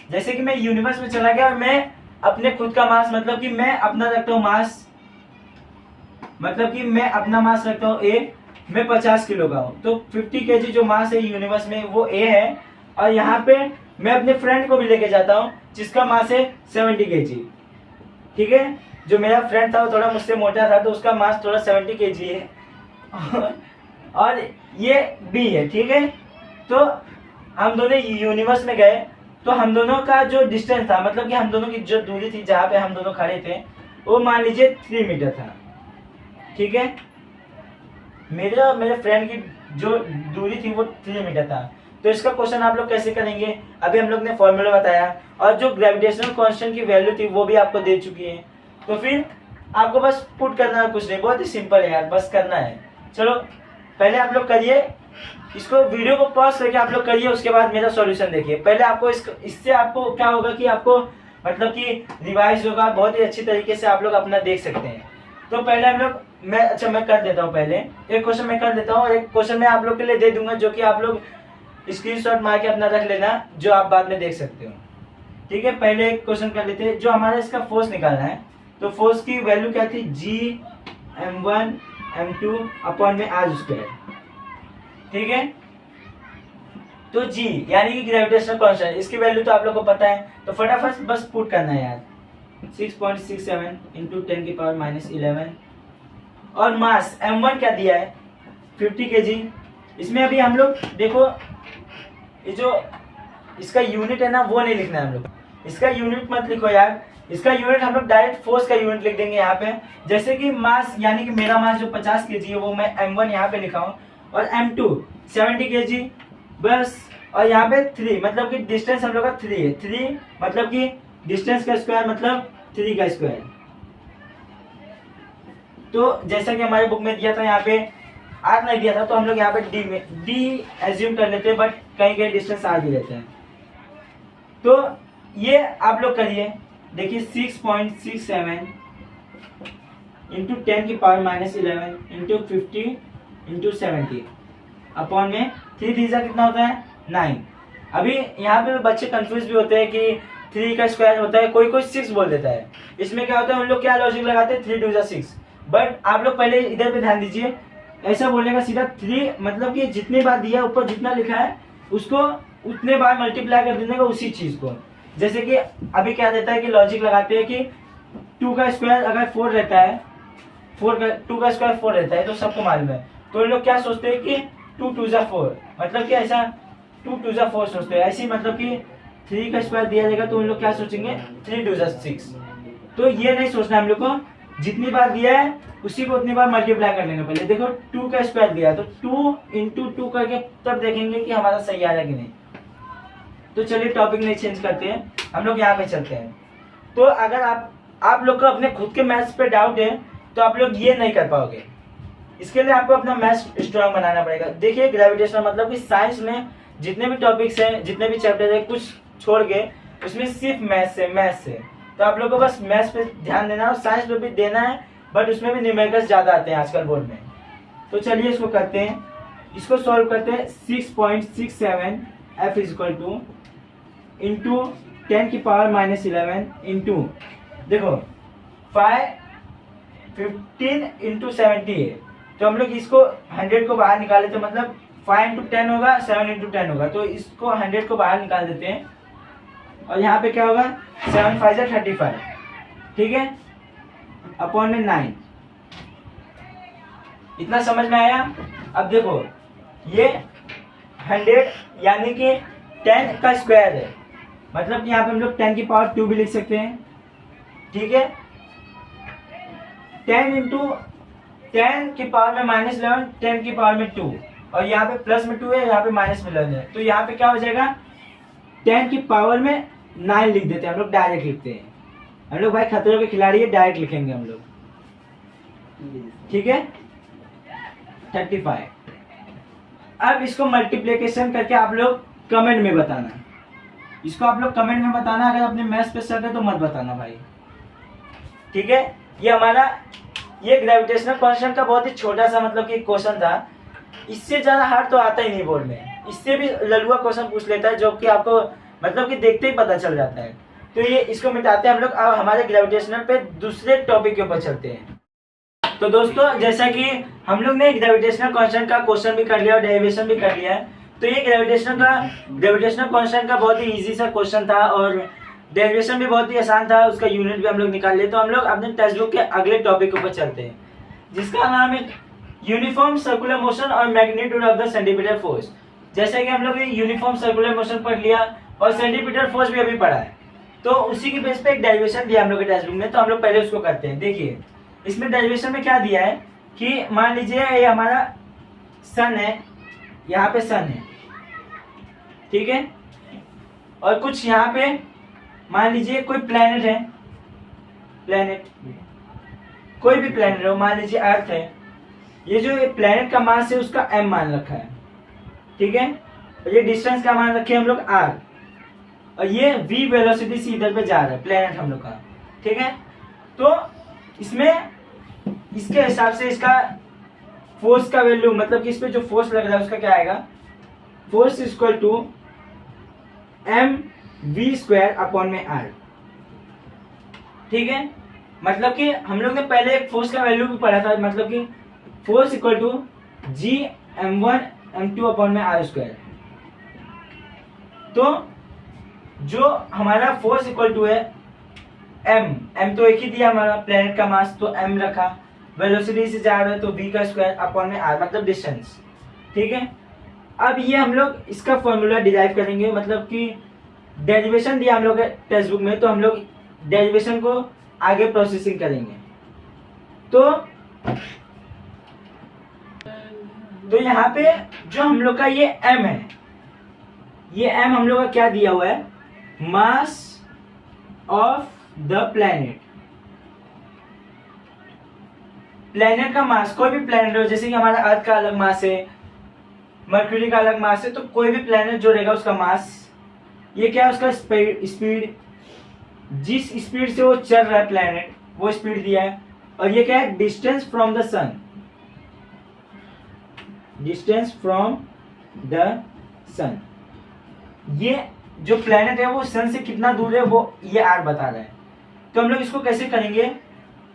जैसे कि मैं यूनिवर्स में चला गया और मैं अपने खुद का मास, मतलब कि मैं अपना रखता हूँ मास, मतलब कि मैं अपना मास रखता हूँ ए, मैं 50 किलो का हूँ, तो 50 केजी जो मास है यूनिवर्स में वो ए है। और यहाँ पे मैं अपने फ्रेंड को भी लेके जाता हूँ जिसका मास है 70 केजी। ठीक है, जो मेरा फ्रेंड था वो थोड़ा मुझसे मोटा था तो उसका मास थोड़ा 70 केजी है और ये बी है। ठीक है, तो हम दोनों यूनिवर्स में गए तो हम दोनों का जो डिस्टेंस था, मतलब कि हम दोनों की जो दूरी थी जहाँ पे हम दोनों खड़े थे वो मान लीजिए 3 मीटर था। ठीक है, मेरे और मेरे फ्रेंड की जो दूरी थी वो 3 मीटर था। तो इसका क्वेश्चन आप लोग कैसे करेंगे, अभी हम लोग ने फॉर्मूला बताया और जो ग्रेविटेशनल कांस्टेंट की वैल्यू थी वो भी आपको दे चुकी है। तो फिर आपको बस पुट करना है, कुछ नहीं, बहुत ही सिंपल है यार, बस करना है। चलो पहले आप लोग करिए, इसको वीडियो को पॉज करके आप लोग करिए, उसके बाद मेरा सॉल्यूशन देखिए। पहले आपको इससे आपको क्या होगा कि आपको मतलब कि रिवाइज होगा, बहुत ही अच्छी तरीके से आप लोग अपना देख सकते हैं। तो पहले हम लोग मैं कर देता हूँ, पहले एक क्वेश्चन मैं कर देता हूँ और एक क्वेश्चन मैं आप लोग के लिए दे दूंगा जो कि आप लोग स्क्रीनशॉट मार के अपना रख लेना, जो आप बाद में देख सकते हो। ठीक है, पहले एक क्वेश्चन कर लेते हैं। जो हमारा इसका फोर्स निकालना है, तो फोर्स की वैल्यू क्या थी, जी m1 m2 अपॉन में r स्क्वायर। ठीक है, तो जी यानी कि ग्रेविटेशनल कांस्टेंट, इसकी वैल्यू तो आप लोग को पता है, तो फटाफट बस पुट करना है यार। 6.67 इंटू 10 की पावर -11 और मास m1 क्या दिया है 50 kg। इसमें अभी हम लोग देखो ये जो इसका यूनिट है ना वो नहीं लिखना है हम लोग, इसका यूनिट मत लिखो यार, इसका यूनिट हम लोग डायरेक्ट फोर्स का यूनिट लिख देंगे यहाँ पे। जैसे कि मास यानी कि मेरा मास जो 50 kg है वो मैं m1 यहाँ पे लिखा हूँ और m2 70 kg बस। और यहाँ पे 3 मतलब कि डिस्टेंस हम लोग का 3 है, 3 मतलब कि डिस्टेंस का स्क्वायर मतलब 3 का स्क्वायर। तो जैसा कि हमारे बुक में दिया था यहाँ पे आर नहीं दिया था, तो हम लोग यहाँ पे डी एज्यूम कर लेते हैं, बट कहीं कहीं डिस्टेंस आर भी लेते हैं। तो ये आप लोग करिए, देखिए 6.67 इंटू 10 की पावर -11 इंटू 50 इंटू 70 अपॉन में 3 3 कितना होता है 9। अभी यहाँ पे बच्चे कंफ्यूज भी होते हैं कि 3 का स्क्वायर होता है, कोई कोई 6 बोल देता है। इसमें क्या होता है, उन लोग क्या लॉजिक लगाते हैं 3 2 6, बट आप लोग पहले इधर पे ध्यान दीजिए। ऐसा बोलने का सीधा 3 मतलब कि जितनी बार दिया ऊपर जितना लिखा है उसको उतने बार मल्टीप्लाई कर देने का उसी चीज को। जैसे कि अभी क्या देता है कि लॉजिक लगाते हैं कि 2 का स्क्वायर अगर 4 रहता है, 2 का स्क्वायर 4 रहता है तो सबको मालूम है। तो लोग क्या सोचते हैं कि 2 2 4, मतलब कि ऐसा 2 2 4 सोचते हैं। ऐसे मतलब कि 3 का स्क्वायर दिया जाएगा तो उन लोग क्या सोचेंगे 3 2 6। तो ये नहीं सोचना हम लोग को, जितनी बार दिया है उसी को उतनी बार मल्टीप्लाई कर लेंगे। पहले देखो 2 का स्क्वायर दिया तो 2 इंटू 2 करके तब देखेंगे कि हमारा सही आ रहा है कि नहीं। तो चलिए टॉपिक नहीं चेंज करते हैं, हम लोग यहाँ पे चलते हैं। तो अगर आप आप लोग को अपने खुद के मैथ्स पे डाउट है तो आप लोग ये नहीं कर पाओगे। इसके लिए आपको अपना मैथ्स स्ट्रांग बनाना पड़ेगा। देखिए ग्रेविटेशन मतलब कि साइंस में जितने भी टॉपिक्स हैं, जितने भी चैप्टर है, कुछ छोड़ के उसमें सिर्फ मैथ्स है। तो आप लोग को बस मैथ्स पे ध्यान देना है और साइंस पे भी देना है, बट उसमें भी न्यूमेरिकल्स ज़्यादा आते हैं आजकल बोर्ड में। तो चलिए इसको करते हैं, इसको सॉल्व करते हैं। 6.67 F is equal two into 10 की पावर -11 इंटू, देखो 15 इंटू 70 है, तो हम लोग इसको 100 को बाहर निकाले तो मतलब 5 इंटू 10 होगा, 7 इंटू 10 होगा। तो इसको 100 को बाहर निकाल देते हैं और यहाँ पे क्या होगा 7 5 35, ठीक है, अपॉन में 9। इतना समझ में आया। अब देखो ये 100 यानी कि 10 का स्क्वायर है, मतलब कि यहाँ पे हम लोग 10 की पावर 2 भी लिख सकते हैं, ठीक है। 10 इंटू 10 की पावर में -11, 10 की पावर में 2, और यहाँ पे प्लस में 2 है, यहाँ पे -11 है, तो यहाँ पे क्या हो जाएगा 10 की पावर में 9 लिख देते हैं हम लोग, डायरेक्ट लिखते हैं हम लोग। भाई खतरों के खिलाड़ी है, डायरेक्ट लिखेंगे हम लोग, ठीक है। 35। अब इसको मल्टीप्लिकेशन करके आप लोग कमेंट में बताना, इसको आप लोग कमेंट में बताना। अगर अपने मैथ्स पे शक है तो मत बताना भाई, ठीक है। ये हमारा ये ग्रेविटेशनल कांस्टेंट का बहुत ही छोटा सा मतलब कि क्वेश्चन था। इससे ज़्यादा हार्ड तो आता ही नहीं बोर्ड में, इससे भी ललुआ क्वेश्चन पूछ लेता है जो कि आपको मतलब कि देखते ही पता चल जाता है। तो ये इसको मिटाते हैं हम लोग। अब हमारे ग्रेविटेशनल पे दूसरे टॉपिक के ऊपर चलते हैं। तो दोस्तों जैसा कि हम लोग ने ग्रेविटेशनल कांस्टेंट का क्वेश्चन भी कर लिया और डेरिवेशन भी कर लिया है, तो ये ग्रेविटेशनल कांस्टेंट का बहुत ही इजी सा क्वेश्चन था और डेरिवेशन भी बहुत ही आसान था, उसका यूनिट भी हम लोग निकाल लिए। तो हम लोग अपने टेक्स्ट बुक के अगले टॉपिक के ऊपर चलते हैं, जिसका नाम है यूनिफॉर्म सर्कुलर मोशन और magnitude of the centimetre force. जैसे कि हम लोग ने यूनिफॉर्म सर्कुलर मोशन पढ़ लिया और सेंटीमीटर फोर्स भी अभी पढ़ा है, तो उसी के बेस पे एक डेरिवेशन दिया हम लोग के टेक्स्ट बुक में, तो हम लोग पहले उसको करते हैं। देखिए इसमें डेरिवेशन में क्या दिया है कि मान लीजिए ये हमारा सन है, यहाँ पे सन है, ठीक है, और कुछ यहाँ पे मान लीजिए कोई प्लेनेट है, प्लेनेट कोई भी प्लेनेट हो, मान लीजिए अर्थ है। ये जो प्लेनेट का मास है उसका m मान रखा है, ठीक है, और ये डिस्टेंस का मान रखे हम लोग r, और ये v वेलोसिटी से इधर पे जा रहा है प्लेनेट हम लोग का, ठीक है। तो इसमें इसके हिसाब से इसका फोर्स का वैल्यू मतलब कि इस पे जो फोर्स लग रहा है उसका क्या आएगा, force equal to mv² upon में r, ठीक है। मतलब कि हम लोग ने पहले एक फोर्स का वैल्यू भी पढ़ा था, मतलब कि force equal to Gm1 m2 upon में r²। तो जो हमारा फोर्स इक्वल टू है m तो एक ही दिया हमारा प्लेनेट का मास, तो m रखा, वेलोसिटी से जा रहा है तो v का स्क्वायर अपॉन में r मतलब डिस्टेंस, ठीक है। अब ये हम लोग इसका फॉर्मूला डिराइव करेंगे, मतलब कि डेरिवेशन दिया हम लोग टेक्स्ट बुक में, तो हम लोग डेरिवेशन को आगे प्रोसेसिंग करेंगे। तो यहाँ पे जो हम लोग का ये m है, ये m हम लोग का क्या दिया हुआ है, mass of the planet. Planet का मास, कोई भी प्लेनेट हो, जैसे कि हमारा अर्थ का अलग मास है, मर्क्यूरी का अलग मास है, तो कोई भी प्लेनेट जो रहेगा उसका मास, ये क्या है उसका स्पीड, जिस स्पीड से वो चल रहा है प्लेनेट वो स्पीड दिया है, और ये क्या है distance from the sun, distance from the sun. ये जो प्लेनेट है वो सन से कितना दूर है वो ये r बता रहा है। तो हम लोग इसको कैसे करेंगे,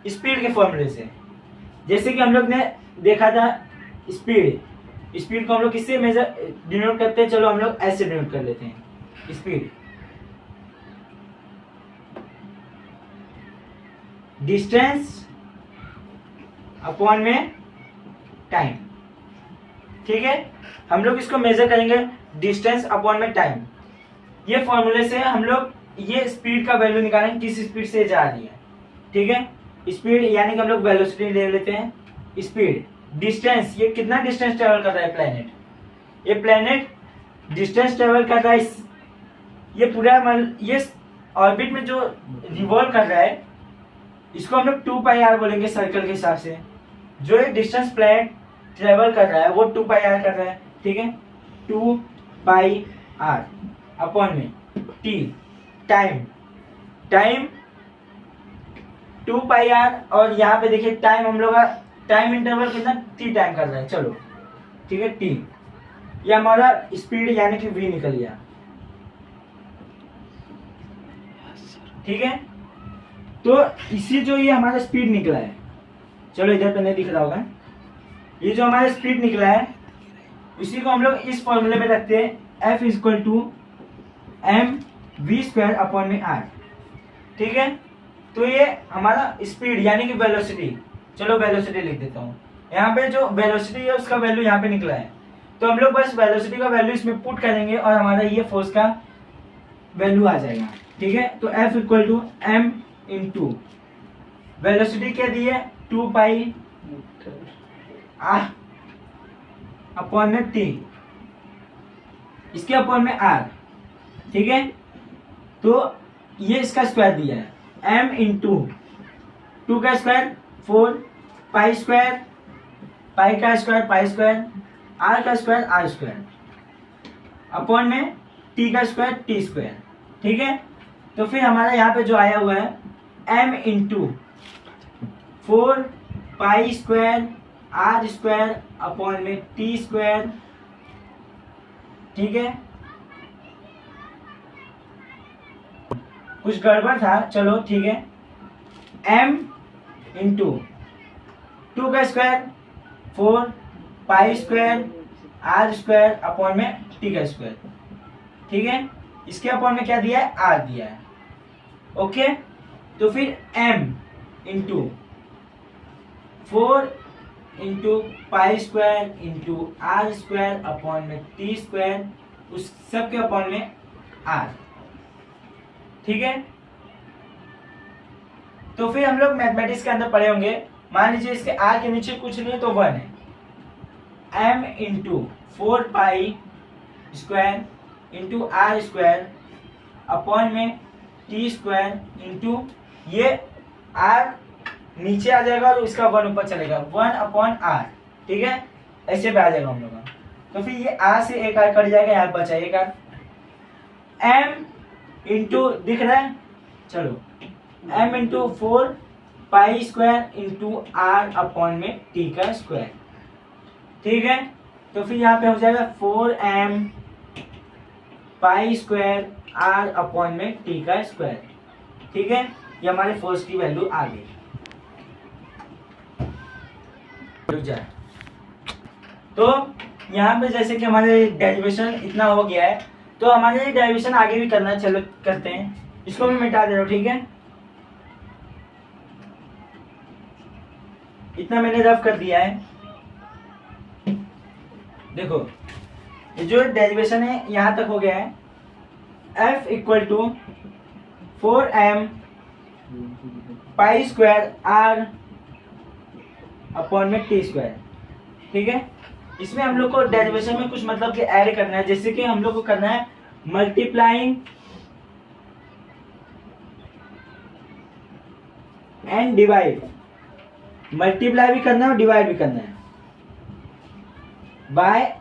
स्पीड के फॉर्मूले से। जैसे कि हम लोग ने देखा था स्पीड को हम लोग किससे मेजर डिनोट करते हैं, चलो हम लोग ऐसे डिनोट कर लेते हैं, स्पीड डिस्टेंस अपॉन में टाइम, ठीक है। हम लोग इसको मेजर करेंगे डिस्टेंस अपॉन में टाइम। ये फॉर्मूले से हम लोग ये स्पीड का वैल्यू निकालेंगे, किस स्पीड से जा रही है, ठीक है। स्पीड यानी कि हम लोग वेलोसिटी ले लेते हैं, स्पीड, डिस्टेंस, ये कितना डिस्टेंस ट्रेवल कर रहा है प्लेनेट, ये प्लेनेट डिस्टेंस ट्रेवल कर रहा है, ये पूरा ये ऑर्बिट में जो रिवॉल्व कर रहा है इसको हम लोग 2πr बोलेंगे सर्कल के हिसाब से। जो एक डिस्टेंस प्लेन ट्रेवल कर रहा है वो 2πr कर रहा है, ठीक है। 2πr अपॉन में t टाइम 2πr, और यहाँ पे देखिए टाइम हम लोग का टाइम इंटरवल कितना t टाइम कर रहा है, चलो ठीक है t। ये हमारा स्पीड यानी कि v निकल गया, ठीक है। तो इसी जो ये हमारा स्पीड निकला है, चलो इधर पे नहीं दिख रहा होगा, ये जो हमारा स्पीड निकला है इसी को हम लोग इस फॉर्मूले में रखते हैं, F equal to mv² upon में r, ठीक है। तो ये हमारा स्पीड यानी कि वेलोसिटी, चलो वेलोसिटी लिख देता हूँ। यहाँ पे जो वेलोसिटी है उसका वैल्यू यहाँ पे निकला है, तो हम लोग बस वेलोसिटी का वैल्यू इसमें पुट करेंगे और हमारा ये फोर्स का वैल्यू आ जाएगा, ठीक है। तो F equal to m into velocity क्या दी है 2πr अपॉन में t, इसके अपॉन में r, ठीक है। तो ये इसका स्क्वायर दिया है, m इंटू 2 का स्क्वायर 4, पाई स्क्वायर पाई का स्क्वायर पाई स्क्वायर, r का स्क्वायर r स्क्वायर अपॉन में t का स्क्वायर t स्क्वायर, ठीक है। तो फिर हमारा यहाँ पे जो आया हुआ है m इंटू 4 पाई स्क्वायर r स्क्वायर अपॉन में t स्क्वायर, ठीक है। कुछ गड़बड़ था, चलो ठीक है। m इंटू 2 का स्क्वायर 4 पाई स्क्वायर r स्क्वायर अपॉन में t का स्क्वायर, ठीक है। इसके अपॉन में क्या दिया है r दिया है, ओके। तो फिर m into 4 into pi square into r square upon में t स्क्वायर, उस सब के अपॉन में r, ठीक है। तो फिर हम लोग मैथमेटिक्स के अंदर पढ़े होंगे, मान लीजिए इसके r के नीचे कुछ नहीं तो 1 है, m इंटू 4 पाई square into r square upon में t स्क्वायर इंटू ये r नीचे आ जाएगा और इसका 1 ऊपर चलेगा, 1 अपॉन r, ठीक है। ऐसे पे आ जाएगा हम लोग का। तो फिर ये r से एक r कट जाएगा, यहाँ बचा एक r, m इंटू दिख रहा है, चलो m इंटू 4 पाई स्क्वायर इंटू r अपॉन में t का स्क्वायर, ठीक है। तो फिर यहाँ पे हो जाएगा 4m pi square r upon में t का स्क्वायर, ठीक है। ये हमारे फोर्स की वैल्यू आ गई। रुक जाए, तो यहाँ पे जैसे कि हमारे डेरिवेशन इतना हो गया है, तो हमारे डेरिवेशन आगे भी करना है, चलो करते हैं। इसको मैं मिटा दे रहा हूँ, ठीक है। इतना मैंने रफ कर दिया है, देखो ये जो डेरिवेशन है यहाँ तक हो गया है। F equal to 4m pi square r upon में t स्क्वायर, ठीक है। इसमें हम लोग को डेरिवेशन में कुछ मतलब कि ऐड करना है, जैसे कि हम लोग को करना है मल्टीप्लाइंग एंड डिवाइड, मल्टीप्लाई भी करना है और डिवाइड भी करना है बाय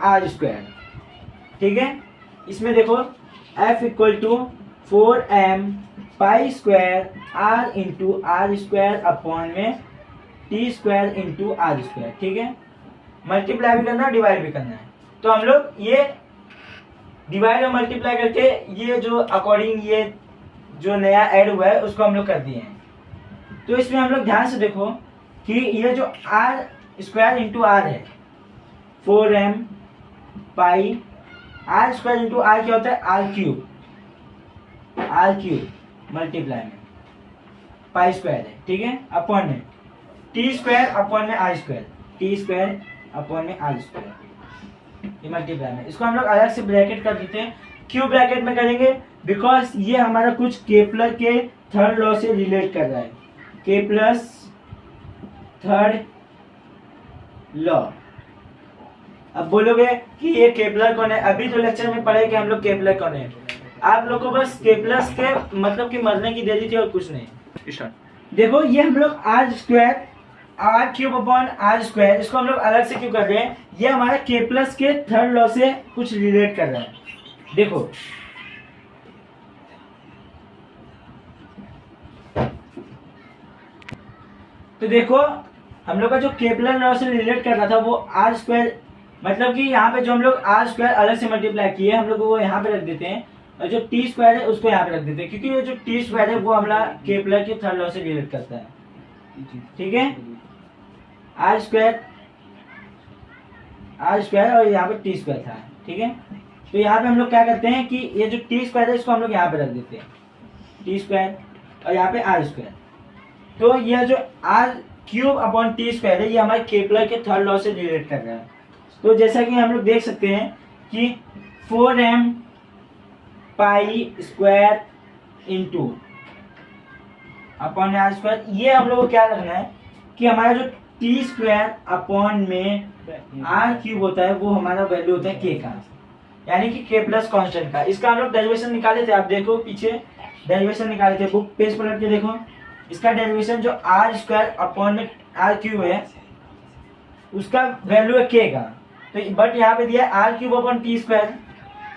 r स्क्वायर, ठीक है। इसमें देखो F equal to 4m pi square r into r square upon में t square into r square, ठीक है। मल्टीप्लाई भी करना है डिवाइड भी करना है, तो हम लोग ये डिवाइड और मल्टीप्लाई करके ये जो अकॉर्डिंग ये जो नया ऐड हुआ है उसको हम लोग कर दिए हैं। तो इसमें हम लोग ध्यान से देखो कि ये जो r स्क्वायर इंटू r है 4m पाई r स्क्वायर इंटू r क्या होता है r क्यूब मल्टीप्लाई में पाई स्क्वायर है, ठीक है, अपॉन में t स्क्वायर अपॉन में r square, t square upon में r स्क्वायर, ये मल्टीप्लाई में। इसको हम लोग अलग से ब्रैकेट कर देते हैं, क्यों ब्रैकेट में करेंगे, बिकॉज ये हमारा कुछ केपलर के थर्ड लॉ से रिलेट कर रहा है, केपलर्स थर्ड लॉ। अब बोलोगे कि ये केपलर कौन है, अभी तो लेक्चर में पढ़े कि हम लोग केपलर कौन है, आप लोग को बस केपलर्स के मतलब कि मरने की देरी थी और कुछ नहीं। देखो ये हम लोग R square R cube upon R square इसको हम लोग अलग से क्यों कर रहे हैं, ये हमारा के प्लस के थर्ड लॉ से कुछ रिलेट कर रहा है। देखो तो देखो हम लोग का जो के प्लस लॉ से रिलेट कर रहा था वो आर स्क्वायर, मतलब कि यहाँ पे जो हम लोग आर स्क्वायर अलग से मल्टीप्लाई किए हम लोग वो यहाँ पे रख देते हैं और जो टी स्क्वायर है उसको यहाँ पे रख देते हैं, क्योंकि ये जो टी स्क्वायर है वो हमारा के प्लस के थर्ड लॉ से रिलेट करता है। ठीक है, आर स्क्वायर और यहाँ पे टी स्क्वायर था। ठीक है, तो यहाँ पे हम लोग क्या करते हैं कि ये जो टी स्क्वायर है इसको हम लोग यहाँ पे रख देते हैं, टी स्क्वायर और यहाँ पे आर स्क्वायर। तो यह जो R cube upon T square है ये हमारे केपलर के थर्ड लॉ से रिलेट कर रहा है। तो जैसा कि हम लोग देख सकते हैं कि 4m pi square into upon R square, ये हम लोग को क्या रखना है कि हमारा जो टी स्क्वायर अपॉन में आर क्यूब होता है वो हमारा वैल्यू होता है के का, यानी कि के प्लस कॉन्स्टेंट का। इसका हम लोग डेरिवेशन निकाले थे, आप देखो पीछे डेरिवेशन निकाले थे, बुक पेज पलट के देखो। इसका डेरिवेशन जो आर स्क्वायर अपॉन में आर क्यूब है उसका वैल्यू है के का, तो बट यहाँ पे दिया है R cube upon T square,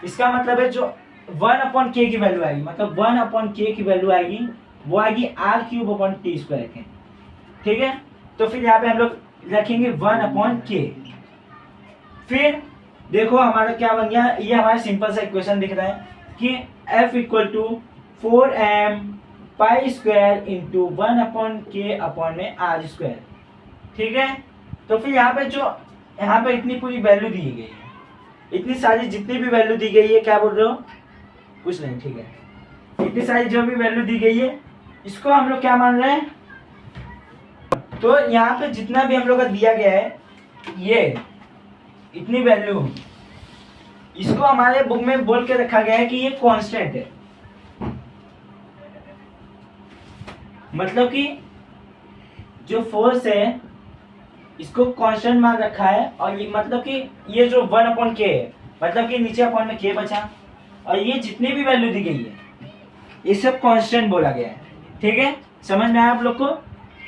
इसका मतलब है जो 1 अपॉन के की वैल्यू आएगी, मतलब 1 अपॉन के की वैल्यू आएगी वो आएगी R cube upon T square के। ठीक है, तो फिर यहाँ पे हम लोग रखेंगे 1 अपॉन के। फिर देखो हमारा क्या बन गया, ये हमारा सिंपल सा इक्वेशन दिख रहा है कि f equal to 4m pi square into 1 upon के अपॉन में आर स्क्वायर। ठीक है, तो फिर यहाँ पे जो यहाँ पे इतनी पूरी वैल्यू दी गई है, इतनी सारी जितनी भी वैल्यू दी गई है, क्या बोल रहे हो, कुछ नहीं। ठीक है, इतनी सारी जो भी वैल्यू दी गई है इसको हम लोग क्या मान रहे हैं, तो यहाँ पे जितना भी हम लोग का दिया गया है ये इतनी वैल्यू, इसको हमारे बुक में बोल के रखा गया है कि ये कांस्टेंट है, मतलब कि जो फोर्स है इसको कांस्टेंट मान रखा है, और ये मतलब कि ये जो 1 अपॉन के है मतलब कि नीचे अपॉन में के बचा, और ये जितनी भी वैल्यू दी गई है ये सब कांस्टेंट बोला गया है। ठीक है, समझ में आया आप लोग को,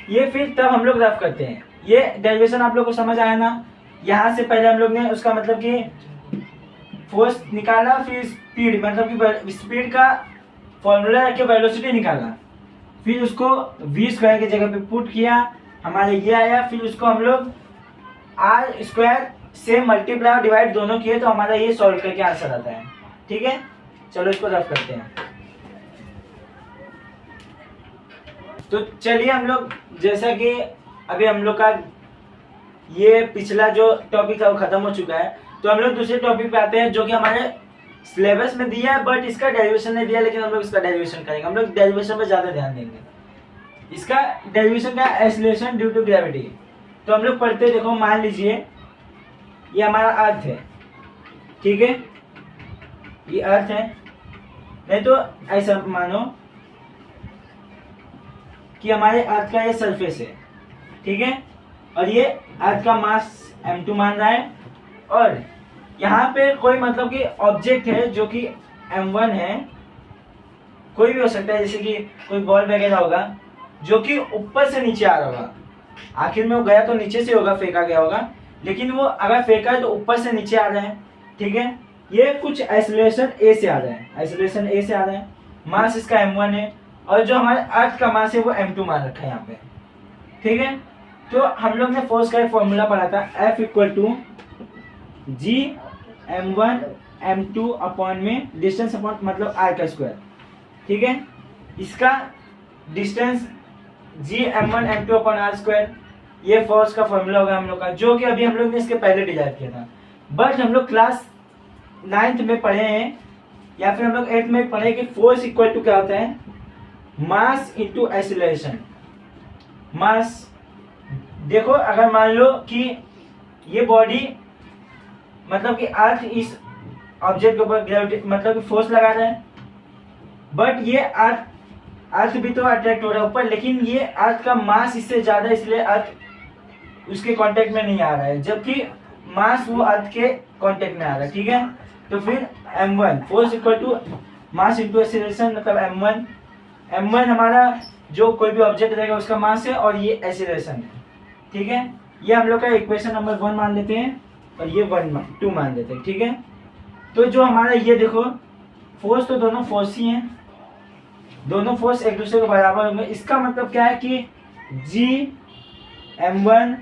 ये फिर तब हम लोग रफ करते हैं। ये डेरिवेशन आप लोग को समझ आया ना, यहाँ से पहले हम लोग ने उसका मतलब कि फोर्स निकाला, फिर स्पीड मतलब कि स्पीड का फॉर्मूला रख के वेलोसिटी निकाला, फिर उसको v स्क्वायर की जगह पे पुट किया, हमारे ये आया, फिर उसको हम लोग आर स्क्वायर से मल्टीप्लाई और डिवाइड दोनों किए तो हमारा ये सॉल्व करके आंसर आता है। ठीक है, चलो इसको रफ करते हैं। तो चलिए हम लोग, जैसा कि अभी हम लोग का ये पिछला जो टॉपिक था वो खत्म हो चुका है, तो हम लोग दूसरे टॉपिक पे आते हैं जो कि हमारे सिलेबस में दिया है बट इसका डेरिवेशन नहीं दिया, लेकिन हम लोग इसका डेरिवेशन करेंगे। हम लोग डेरिवेशन पे ज्यादा ध्यान देंगे। इसका डेरिवेशन का एक्सीलरेशन ड्यू टू ग्रेविटी। तो हम लोग पढ़ते हैं, देखो मान लीजिए ये हमारा अर्थ है, ठीक है, ये अर्थ है, नहीं तो ऐसा मानो कि हमारे अर्थ का ये सरफेस है, ठीक है, और ये अर्थ का मास m2 मान रहा है, और यहाँ पे कोई मतलब कि ऑब्जेक्ट है जो कि m1 है, कोई भी हो सकता है, जैसे कि कोई बॉल वगैरह होगा जो कि ऊपर से नीचे आ रहा होगा, आखिर में वो गया तो नीचे से होगा, फेंका गया होगा, लेकिन वो अगर फेंका है तो ऊपर से नीचे आ रहा है। ठीक है, ये कुछ एक्सीलरेशन a से आ रहा है, एक्सीलरेशन a से आ रहा है, मास इसका m1 है, और जो हमारे अर्थ का मास है वो m2 मान रखा है यहाँ पे। ठीक है, तो हम लोग ने फोर्स का फॉर्मूला पढ़ा था, F equal to G m1 m2 upon में डिस्टेंस अपॉन मतलब r का स्क्वायर। ठीक है, इसका distance G m1 m2 upon r square, ये फोर्स का फॉर्मूला होगा हम लोग का, जो कि अभी हम लोग ने इसके पहले डिराइव किया था, बट हम लोग क्लास 9th में पढ़े हैं या फिर हम लोग 8th में पढ़े कि फोर्स इक्वल टू क्या होता है, मास इंटू एक्सीलरेशन। मास, देखो अगर मान लो कि ये बॉडी मतलब कि अर्थ इस ऑब्जेक्ट के ऊपर ग्रेविटी मतलब कि फोर्स लगा रहा है, बट ये अर्थ भी तो अट्रैक्ट हो रहा है ऊपर, लेकिन ये अर्थ का मास इससे ज्यादा, इसलिए अर्थ उसके कांटेक्ट में नहीं आ रहा है, जबकि मास वो अर्थ के कांटेक्ट में आ रहा है। ठीक है, तो फिर m1 force equal to mass into acceleration मतलब m1 हमारा जो कोई भी ऑब्जेक्ट रहेगा उसका मास है और ये एक्सीलरेशन है, ठीक है। ये हम लोग का इक्वेशन नंबर 1 मान लेते हैं और ये 2 मान लेते हैं, ठीक है। तो जो हमारा ये देखो फोर्स, तो दोनों फोर्स ही हैं, दोनों फोर्स एक दूसरे के बराबर होंगे। इसका मतलब क्या है कि Gm1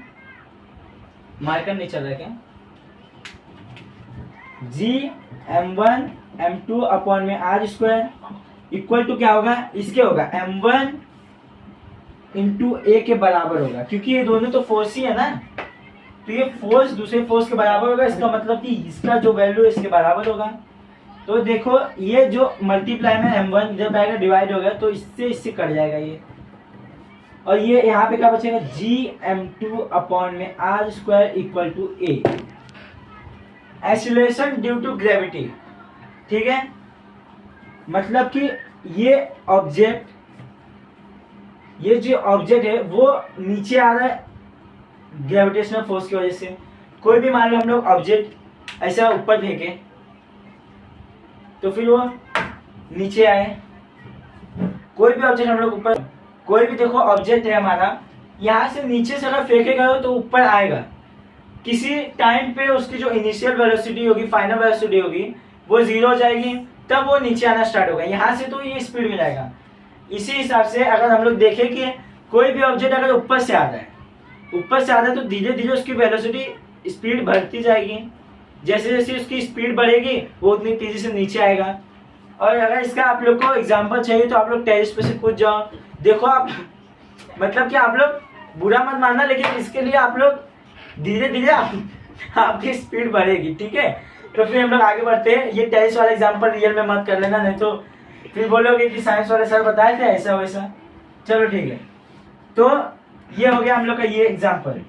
मार्कर नहीं चल रहा क्या, Gm1 m2 अपॉन में r² इक्वल टू क्या होगा, इसके होगा m1 इंटू a के बराबर होगा, क्योंकि ये दोनों तो फोर्स ही है ना, तो ये फोर्स दूसरे फोर्स के बराबर होगा। इसका मतलब कि इसका जो वैल्यू है इसके बराबर होगा। तो देखो ये जो मल्टीप्लाई में m1 जब आएगा डिवाइड होगा तो इससे कट जाएगा ये, और ये यहाँ पे क्या बचेगा, Gm2 अपॉन में r² equal to a, acceleration due to gravity, ठीक है। मतलब कि ये जो ऑब्जेक्ट है वो नीचे आ रहा है ग्रेविटेशनल फोर्स की वजह से। कोई भी मान लो हम लोग ऑब्जेक्ट ऐसा ऊपर फेंके तो फिर वो नीचे आए, कोई भी ऑब्जेक्ट हम लोग ऊपर, कोई भी देखो ऑब्जेक्ट है हमारा, यहाँ से नीचे से अगर फेंके गए तो ऊपर आएगा, किसी टाइम पे उसकी जो इनिशियल वेलोसिटी होगी, फाइनल वेलोसिटी होगी, वो 0 हो जाएगी, तब वो नीचे आना स्टार्ट होगा। यहाँ से तो ये स्पीड में जाएगा। इसी हिसाब से अगर हम लोग देखें कि कोई भी ऑब्जेक्ट अगर ऊपर से आ रहा है तो धीरे धीरे उसकी वेलोसिटी स्पीड बढ़ती जाएगी, जैसे जैसे उसकी स्पीड बढ़ेगी वो उतनी तेजी से नीचे आएगा। और अगर इसका आप लोग को एग्जांपल चाहिए तो आप लोग टेरेस पे से कूद जाओ, देखो आप, मतलब कि आप लोग बुरा मत मानना, लेकिन इसके लिए आप लोग धीरे धीरे आपकी स्पीड बढ़ेगी, ठीक है। तो फिर हम लोग आगे बढ़ते हैं। ये टेरेस वाला एग्जांपल रियल में मत कर लेना, नहीं तो फिर बोलोगे कि साइंस वाले सर बताए थे ऐसा वैसा। चलो ठीक है, तो ये हो गया हम लोग का ये एग्जांपल।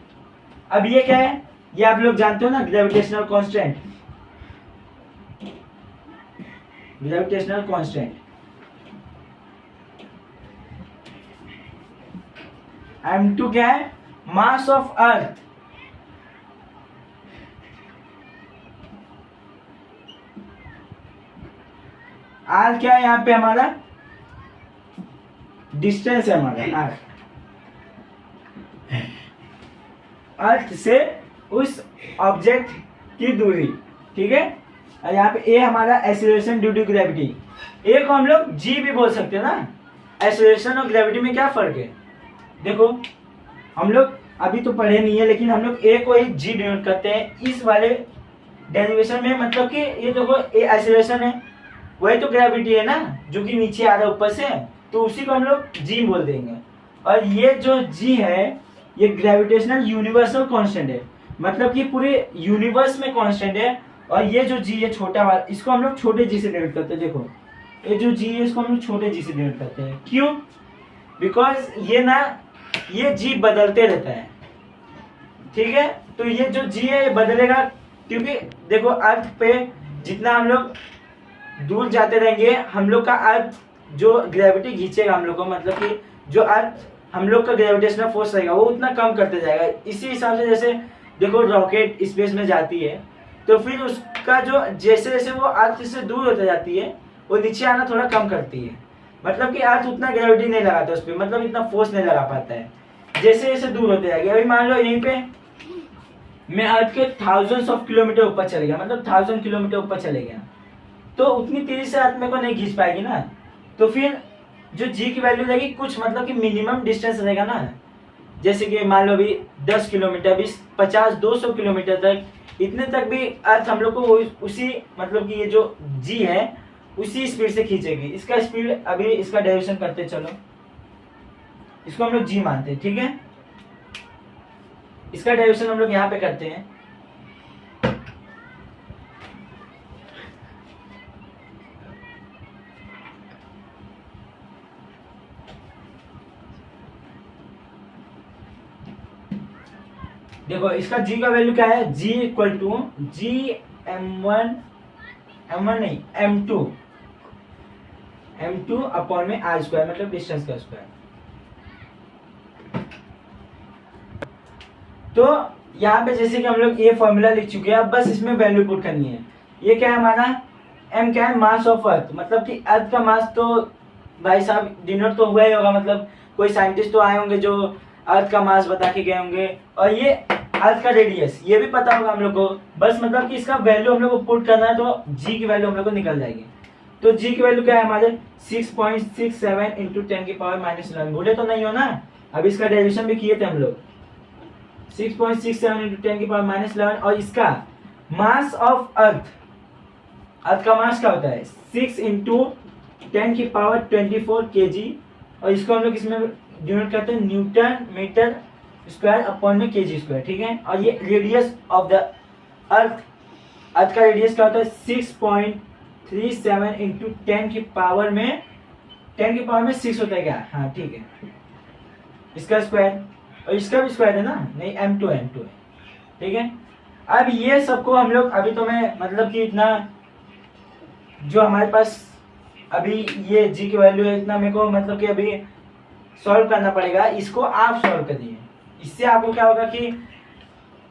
अब ये क्या है, ये आप लोग जानते हो ना, gravitational constant. Gravitational constant m2 क्या है, मास ऑफ अर्थ। r क्या है यहाँ पे हमारा, डिस्टेंस है हमारा अर्थ से उस ऑब्जेक्ट की दूरी, ठीक है। और यहाँ पे a हमारा acceleration due to gravity. a को हम लोग g भी बोल सकते हैं ना। एक्सीलरेशन और ग्रेविटी में क्या फर्क है, देखो हम लोग अभी तो पढ़े नहीं है, लेकिन हम लोग a को ही g डिनोट करते हैं इस वाले डेरिवेशन में। मतलब कि ये देखो a एक्सीलरेशन है, वही तो ग्रेविटी है ना, जो कि नीचे आ रहा है ऊपर से, तो उसी को हम लोग g बोल देंगे। और ये जो g है ये ग्रेविटेशनल यूनिवर्सल कांस्टेंट है, मतलब कि पूरे यूनिवर्स में कांस्टेंट है। और ये जो g है छोटा वाला, इसको हम लोग छोटे g से डिनोट करते हैं। देखो ये जो g है इसको हम लोग छोटे g से डिनोट करते हैं। क्यों, बिकॉज ये g बदलते रहता है, ठीक है। तो ये जो g है ये बदलेगा, क्योंकि देखो अर्थ पे जितना हम लोग दूर जाते रहेंगे, हम लोग का अर्थ जो ग्रेविटी खींचेगा हम लोग को, मतलब कि जो अर्थ हम लोग का ग्रेविटेशनल फोर्स रहेगा वो उतना कम करते जाएगा। इसी हिसाब से जैसे देखो रॉकेट स्पेस में जाती है तो फिर उसका जो जैसे जैसे वो अर्थ से दूर होते जाती है वो नीचे आना थोड़ा कम करती है, मतलब कि अर्थ उतना ग्रेविटी नहीं लगाता उस पर, मतलब इतना फोर्स नहीं लगा पाता है, जैसे जैसे दूर होते जाएगी। अभी मान लो यहीं पे मैं अर्थ के थाउजेंड्स ऑफ किलोमीटर ऊपर चले गया, मतलब 1000 किलोमीटर ऊपर चले गया, तो उतनी तेजी से अर्थ मेरे को नहीं खींच पाएगी ना। तो फिर जो g की वैल्यू रहेगी कुछ, मतलब कि मिनिमम डिस्टेंस रहेगा ना, जैसे कि मान लो अभी 10 किलोमीटर, 20, 50, 200 किलोमीटर तक, इतने तक भी अर्थ हम लोग को उसी, मतलब कि ये जो g है उसी स्पीड से खींचेगी। इसका स्पीड अभी इसका डेरिवेशन करते चलो, इसको हम लोग g मानते हैं, ठीक है। इसका डेरिवेशन हम लोग यहाँ पे करते हैं। देखो इसका g का वैल्यू क्या है, g equal to m2 upon में r स्क्वायर, मतलब डिस्टेंस का स्क्वायर। तो यहाँ पे जैसे कि हम लोग ये फॉर्मूला लिख चुके हैं, अब बस इसमें वैल्यू पुट करनी है। ये क्या है हमारा, m क्या है, मास ऑफ अर्थ, मतलब कि अर्थ का मास तो भाई साहब डिनोट तो हुआ ही होगा, मतलब कोई साइंटिस्ट तो आए होंगे जो अर्थ का मास बता के गए होंगे, और ये अर्थ का रेडियस ये भी पता होगा हम लोग को। बस मतलब कि इसका वैल्यू हम लोग को पुट करना है, तो जी की वैल्यू हम लोग को निकल जाएगी। तो जी की वैल्यू क्या है हमारे 6.67 इंटू 10⁻⁻11। भूले तो नहीं हो ना, अब इसका डेरिवेशन भी किए थे हम लोग। 6.67 इंटू 10⁻⁻11, और इसका मास ऑफ अर्थ का मास क्या होता है 6 इंटू 10⁻24 kg, और इसको हम लोग इसमें डिनोट करते हैं न्यूटन मीटर स्क्वायर अपॉन में kg स्क्वायर, ठीक है। और ये रेडियस ऑफ द अर्थ का रेडियस क्या होता है 6.37 इंटू 10⁻6 होता है क्या, हाँ ठीक है, इसका स्क्वायर, और इसका भी स्क्वायर है ना, नहीं m2 है, ठीक है। अब ये सबको हम लोग अभी तो मैं मतलब कि इतना जो हमारे पास अभी ये जी की वैल्यू है इतना मेरे को मतलब कि अभी सॉल्व करना पड़ेगा, इसको आप सॉल्व करिए। इससे आपको क्या होगा कि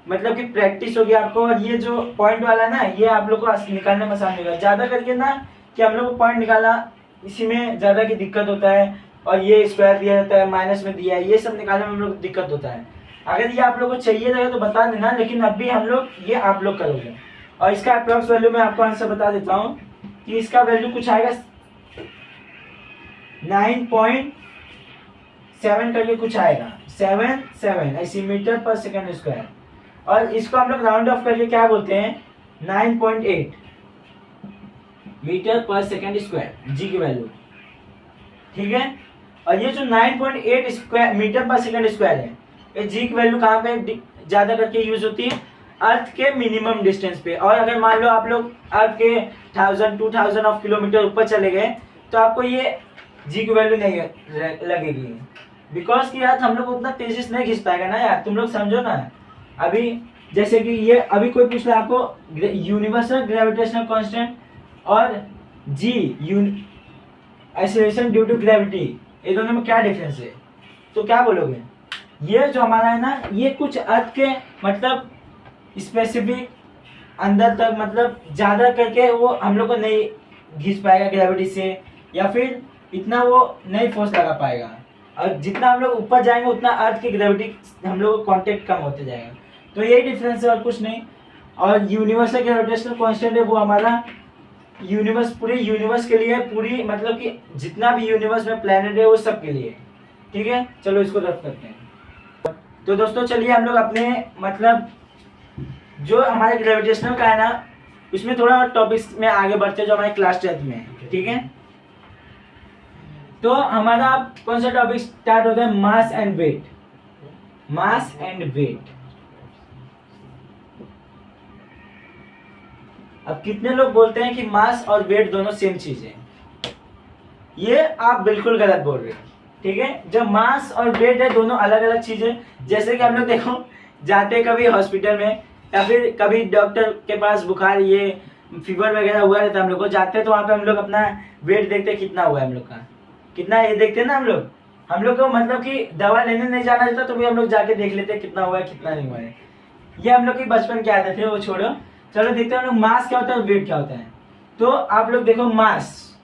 मतलब कि प्रैक्टिस होगी आपको, और ये जो पॉइंट वाला है ना ये आप लोग को निकालने में आसान होगा। ज़्यादा करके ना कि हम लोग को पॉइंट निकालना इसी में ज़्यादा की दिक्कत होता है, और ये स्क्वायर दिया जाता है माइनस में दिया है, ये सब निकालने में हम लोग को दिक्कत होता है। अगर ये आप लोग को चाहिए रहेगा तो बता देना, लेकिन अभी हम लोग ये आप लोग करोगे। और इसका अप्रॉक्स वैल्यू मैं आपको आंसर बता देता हूँ कि इसका वैल्यू कुछ आएगा 9.7 करके कुछ आएगा, 7 ऐसी मीटर पर सेकंड स्क्वायर। और इसको हम लोग राउंड ऑफ करके क्या बोलते हैं 9.8 मीटर पर सेकंड स्क्वायर जी की वैल्यू, ठीक है। और ये जो 9.8 स्क्वायर मीटर पर सेकंड स्क्वायर है, ये जी की वैल्यू कहाँ पे ज्यादा करके यूज होती है, अर्थ के मिनिमम डिस्टेंस पे। और अगर मान लो आप लोग अर्थ के 1000-2000 ऑफ किलोमीटर ऊपर चले गए तो आपको ये जी की वैल्यू नहीं लगेगी, बिकॉज कि यार हम लोग उतना तेजी से नहीं खींच पाएगा ना यार, तुम लोग समझो ना। अभी जैसे कि ये अभी कोई पूछ रहा है आपको यूनिवर्सल ग्रेविटेशनल कांस्टेंट और जी एक्सेलरेशन ड्यू टू ग्रेविटी, ये दोनों में क्या डिफरेंस है, तो क्या बोलोगे। ये जो हमारा है ना ये कुछ अर्थ के मतलब स्पेसिफिक अंदर तक मतलब ज़्यादा करके वो हम लोग को नहीं खींच पाएगा ग्रेविटी से, या फिर इतना वो नहीं फोर्स लगा पाएगा। और जितना हम लोग ऊपर जाएंगे उतना अर्थ की ग्रेविटी हम लोग को कांटेक्ट कम होते जाएगा। तो यही डिफरेंस है और कुछ नहीं। और यूनिवर्सल ग्रेविटेशनल कांस्टेंट है वो हमारा यूनिवर्स पूरे यूनिवर्स के लिए, पूरी मतलब कि जितना भी यूनिवर्स में प्लैनेट है वो सब के लिए, ठीक है। चलो इसको रद्द करते हैं। तो दोस्तों चलिए हम लोग अपने मतलब जो हमारे ग्रेविटेशनल का है ना उसमें थोड़ा टॉपिक्स में आगे बढ़ते हैं जो हमारे क्लास 10 में है, ठीक है। तो हमारा कौन सा टॉपिक स्टार्ट होता है, mass and weight. Mass and weight. अब कितने लोग बोलते हैं कि मास और वेट दोनों सेम चीज है, ये आप बिल्कुल गलत बोल रहे हैं, ठीक है। जब मास और वेट है दोनों अलग अलग चीजें। जैसे कि हम लोग देखो जाते कभी हॉस्पिटल में या फिर कभी डॉक्टर के पास बुखार ये फीवर वगैरह हुआ रहता है, हम लोग को जाते तो वहाँ पे हम लोग अपना वेट देखते कितना हुआ है हम लोग का, कितना ये देखते ना हम लोग को मतलब कि दवा लेने नहीं जाना रहता तो भी हम लोग जाके देख लेते कितना हुआ है कितना नहीं हुआ है। ये हम लोग की बचपन के आदत थे, वो छोड़ो। चलो देखते हैं हम लोग मास क्या होता है वेट क्या होता है। तो आप लोग देखो मास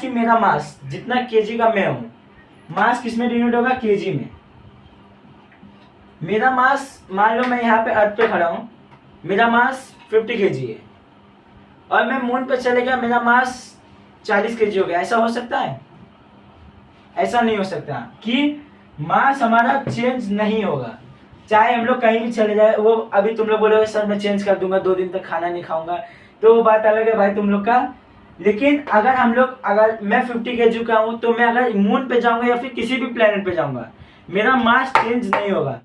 की मेरा मास जितना केजी का मैं हूँ, मास किस में डिनोट होगा केजी में। मेरा मास मान लो मैं यहाँ पे अर्थ पे खड़ा हूँ, मेरा मास 50 केजी है, और मैं मून पे चले गया मेरा मास 40 केजी हो गया। ऐसा हो सकता है? ऐसा नहीं हो सकता कि मास हमारा चेंज नहीं होगा, चाहे हम लोग कहीं भी चले जाए। वो अभी तुम लोग बोलोगे सर मैं चेंज कर दूंगा 2 दिन तक खाना नहीं खाऊंगा, तो वो बात अलग है भाई तुम लोग का। लेकिन अगर मैं 50 केजी का हूँ तो मैं अगर मून पे जाऊंगा या फिर किसी भी प्लेनेट पे जाऊंगा मेरा मास चेंज नहीं होगा,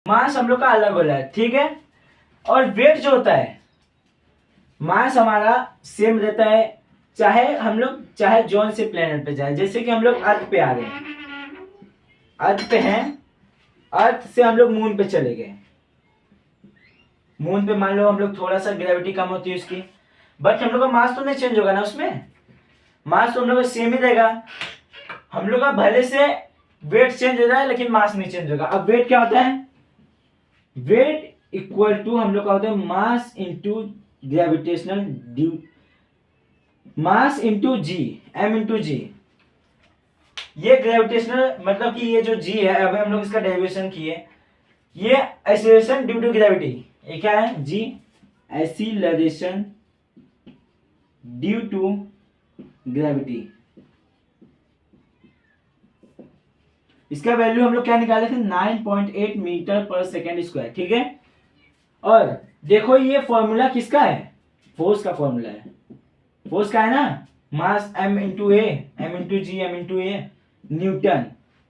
मास हम लोग का अलग हो रहा है, ठीक है। और वेट जो होता है मास हमारा सेम रहता है, चाहे जौन से प्लेनेट पे जाए। जैसे कि हम लोग अर्थ पे आ गए, अर्थ पे हैं, अर्थ से हम लोग मून पे चले गए, मून पे मान लो हम लोग थोड़ा सा ग्रेविटी कम होती है उसकी, बट हम लोग का मास तो नहीं चेंज होगा ना, उसमें मास तो हम लोग का सेम ही रहेगा। हम लोग का भले से वेट चेंज हो रहा है लेकिन मास नहीं चेंज होगा। अब वेट क्या होता है, वेट इक्वल टू हम लोग का होता है mass into gravitational due, mass into G, m into G. ये ग्रेविटेशनल मतलब कि ये जो जी है, अभी हम लोग इसका डेरिवेशन किए, ये एक्सीलरेशन ड्यू टू ग्रेविटी। ये क्या है? जी एक्सीलरेशन ड्यू टू ग्रेविटी। इसका वैल्यू हम लोग क्या निकाले थे? 9.8 मीटर पर सेकेंड स्क्वायर। ठीक है, और देखो ये फॉर्मूला किसका है? फोर्स का फॉर्मूला है। फोर्स का है ना, मास m इंटू ए, m into G, m into ए, न्यूटन।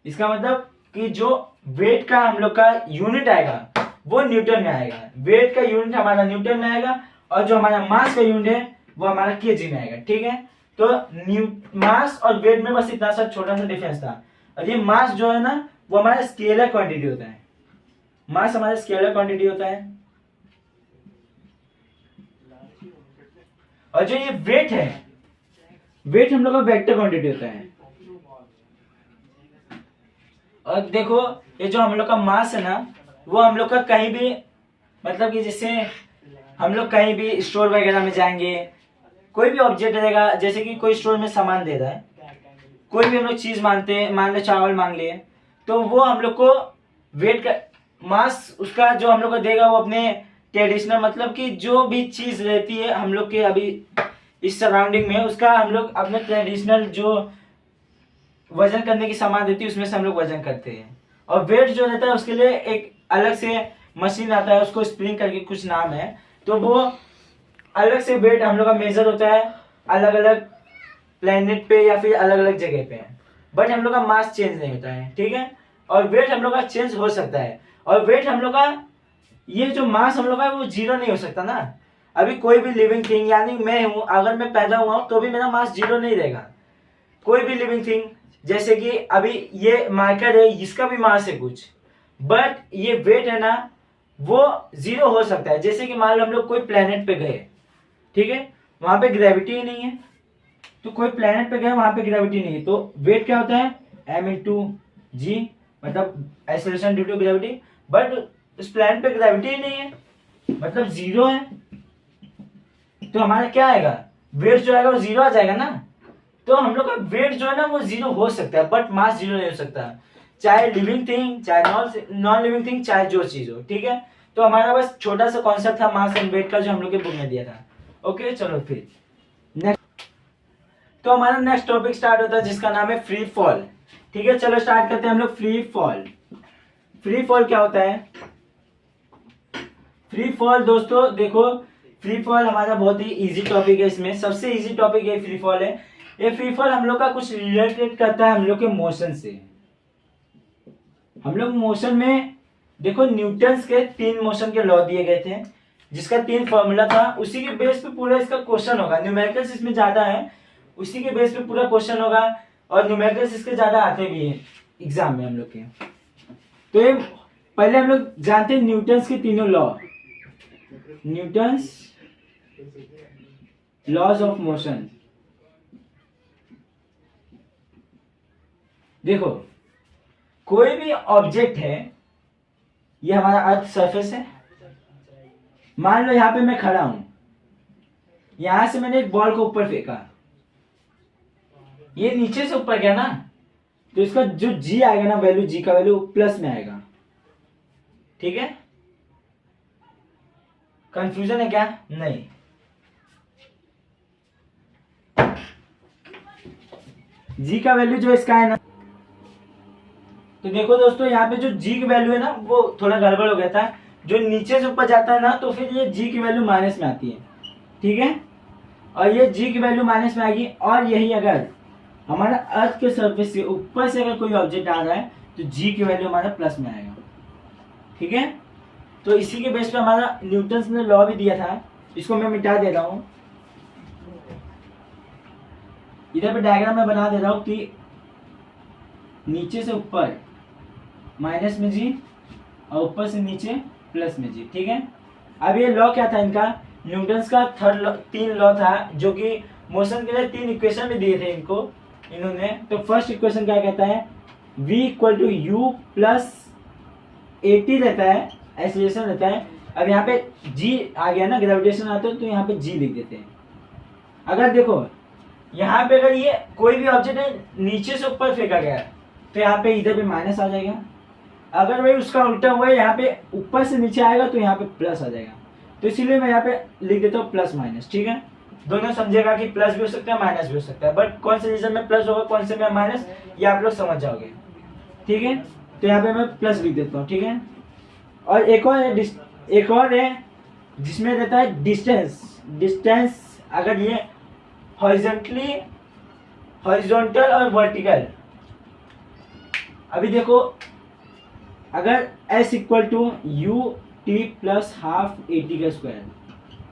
इसका मतलब कि जो वेट का हम लोग का यूनिट आएगा वो न्यूटन में आएगा। वेट का यूनिट हमारा न्यूटन में आएगा, और जो हमारा मास का यूनिट है वो हमारा केजी में आएगा। ठीक है, तो मास और वेट में बस इतना सा छोटा सा डिफरेंस था। और ये मास जो है ना वो हमारा स्केलर क्वांटिटी होता है। मास हमारा स्केलर क्वांटिटी होता है, और जो ये वेट है, वेट हम लोग का वेक्टर क्वांटिटी होता है। और देखो ये जो हम लोग का मास है ना, वो हम लोग का कहीं भी मतलब कि जैसे हम लोग कहीं भी स्टोर वगैरह में जाएंगे, कोई भी ऑब्जेक्ट रहेगा, जैसे कि कोई स्टोर में सामान दे रहा है, कोई भी हम लोग चीज मांगते हैं, मान लो चावल मांग लिए, तो वो हम लोग को वेट का मास उसका जो हम लोग को देगा वो अपने ट्रेडिशनल मतलब कि जो भी चीज रहती है हम लोग के अभी इस सराउंडिंग में, उसका हम लोग अपने ट्रेडिशनल जो वजन करने की सामान देती है उसमें से हम लोग वजन करते हैं। और वेट जो रहता है उसके लिए एक अलग से मशीन आता है, उसको स्प्रिंग करके कुछ नाम है, तो वो अलग से वेट हम लोग का मेजर होता है अलग अलग प्लेनेट पे या फिर अलग अलग जगह पे। बट हम लोग का मास चेंज नहीं होता है। ठीक है, और वेट हम लोग का चेंज हो सकता है। और वेट हम लोग का ये जो मास हम लोग का वो जीरो नहीं हो सकता ना। अभी कोई भी लिविंग थिंग, यानी मैं हूं, अगर मैं पैदा हुआ हूं तो भी मेरा मास जीरो नहीं रहेगा। कोई भी लिविंग थिंग, जैसे कि अभी ये मार्कर है, इसका भी मास है कुछ, बट ये वेट है ना वो जीरो हो सकता है। जैसे कि मान लो हम लोग कोई प्लेनेट पे गए, ठीक है, वहां पे ग्रेविटी ही नहीं है, तो कोई प्लेनेट पे गए वहां पे ग्रेविटी नहीं है, तो वेट क्या होता है? m इंटू जी, मतलब acceleration due to gravity. But उस प्लेनेट पे ग्रेविटी ही नहीं है, मतलब जीरो है, तो हमारा क्या आएगा? वेट जो आएगा वो जीरो आ जाएगा ना। तो हम लोग का वेट जो है ना वो जीरो हो सकता है, बट मास जीरो नहीं हो सकता, चाहे लिविंग थिंग, चाहे नॉन लिविंग थिंग, चाहे जो चीज हो। ठीक है, तो हमारा बस छोटा सा कॉन्सेप्ट था मास एंड वेट का, जो हम लोग के बुक में दिया था। ओके, चलो फिर नेक्स्ट, तो हमारा नेक्स्ट टॉपिक स्टार्ट होता है जिसका नाम है फ्री फॉल। ठीक है, चलो स्टार्ट करते हैं हम लोग। Free fall. फ्री फॉल क्या होता है? फ्री फॉल दोस्तों देखो, फ्री फॉल हमारा बहुत ही इजी टॉपिक है। इसमें सबसे इजी टॉपिक ये फ्री फॉल है। ये फ्री फॉल हम लोग का कुछ रिलेटेड करता है हम लोग के मोशन से। हम लोग मोशन में देखो न्यूटन्स के 3 मोशन के लॉ दिए गए थे, जिसका 3 फॉर्मूला था, उसी के बेस पे पूरा इसका क्वेश्चन होगा। न्यूमेरिकल्स इसमें ज्यादा है, उसी के बेस पे पूरा क्वेश्चन होगा, और न्यूमेरिकल्स इसके ज्यादा आते भी हैं एग्जाम में हम लोग के। तो ये पहले हम लोग जानते हैं न्यूटन्स के तीनों law, Newton's laws of motion. देखो कोई भी ऑब्जेक्ट है, ये हमारा अर्थ सरफेस है, मान लो यहां पे मैं खड़ा हूं, यहां से मैंने एक बॉल को ऊपर फेंका, ये नीचे से ऊपर गया ना, तो इसका जो जी आएगा ना वैल्यू, जी का वैल्यू प्लस में आएगा। ठीक है, कंफ्यूजन है क्या? नहीं। जी का वैल्यू जो इसका है ना, तो देखो दोस्तों यहाँ पे जो जी की वैल्यू है ना वो थोड़ा गड़बड़ हो गया था, जो नीचे से ऊपर जाता है ना तो फिर ये जी की वैल्यू माइनस में आती है। ठीक है, और ये जी की वैल्यू माइनस में आएगी, और यही अगर हमारा अर्थ के सरफेस से ऊपर से अगर कोई ऑब्जेक्ट आ रहा है तो जी की वैल्यू हमारा प्लस में आएगा। ठीक है, तो इसी के बेस पे हमारा न्यूटन्स ने लॉ भी दिया था, इसको मैं मिटा दे रहा हूं, इधर पे डायग्राम में बना दे रहा हूं कि नीचे से ऊपर माइनस में जी और ऊपर से नीचे प्लस में जी। ठीक है, अब ये लॉ क्या था इनका? न्यूटन्स का 3 लॉ था, जो कि मोशन के लिए 3 इक्वेशन भी दिए थे इनको इन्होंने। तो फर्स्ट इक्वेशन क्या कहता है? v equal to u plus 80 रहता है, एक्सीलरेशन रहता है। अब यहाँ पे g आ गया ना, ग्रेविटेशन आता है, तो यहाँ पे g लिख देते हैं। अगर देखो यहाँ पे अगर ये कोई भी ऑब्जेक्ट है नीचे से ऊपर फेंका गया तो यहाँ पे इधर पे माइनस आ जाएगा। अगर भाई उसका उल्टा हुआ है, यहाँ पे ऊपर से नीचे आएगा तो यहाँ पे प्लस आ जाएगा। तो इसीलिए मैं यहाँ पे लिख देता हूँ प्लस माइनस, ठीक है। दोनों समझेगा कि प्लस भी हो सकता है माइनस भी हो सकता है, बट कौन से रीजन में प्लस होगा कौन से में माइनस, ये आप लोग समझ जाओगे, ठीक है। तो यहाँ पे मैं प्लस लिख देता हूँ, ठीक है। और एक और है जिसमें रहता है डिस्टेंस। अगर ये हॉरिजॉन्टल और वर्टिकल, अभी देखो अगर s equal to u t plus half a t का स्क्वायर,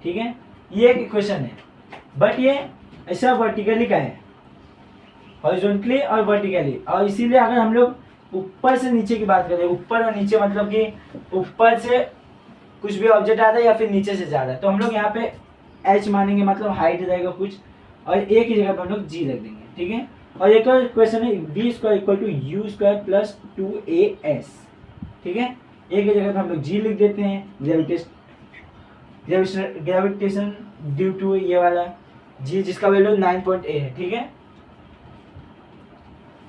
ठीक है, ये एक इक्वेशन है। बट ये ऐसा वर्टिकली का है, हॉरिजॉन्टली और वर्टिकली। और इसीलिए अगर हम लोग ऊपर से नीचे की बात करें, ऊपर और नीचे मतलब कि ऊपर से कुछ भी ऑब्जेक्ट आता है या फिर नीचे से जा रहा है, तो हम लोग यहाँ पे h मानेंगे, मतलब हाइट रहेगा कुछ, और a की जगह पर हम लोग g रख देंगे, ठीक है। और एक और क्वेश्चन है b square equal to u square plus 2as, ठीक है। a की जगह पर हम लोग g लिख देते हैं, ग्रेविटेशन ड्यू टू ये वाला g, जिसका वैल्यू 9.8 है, ठीक है।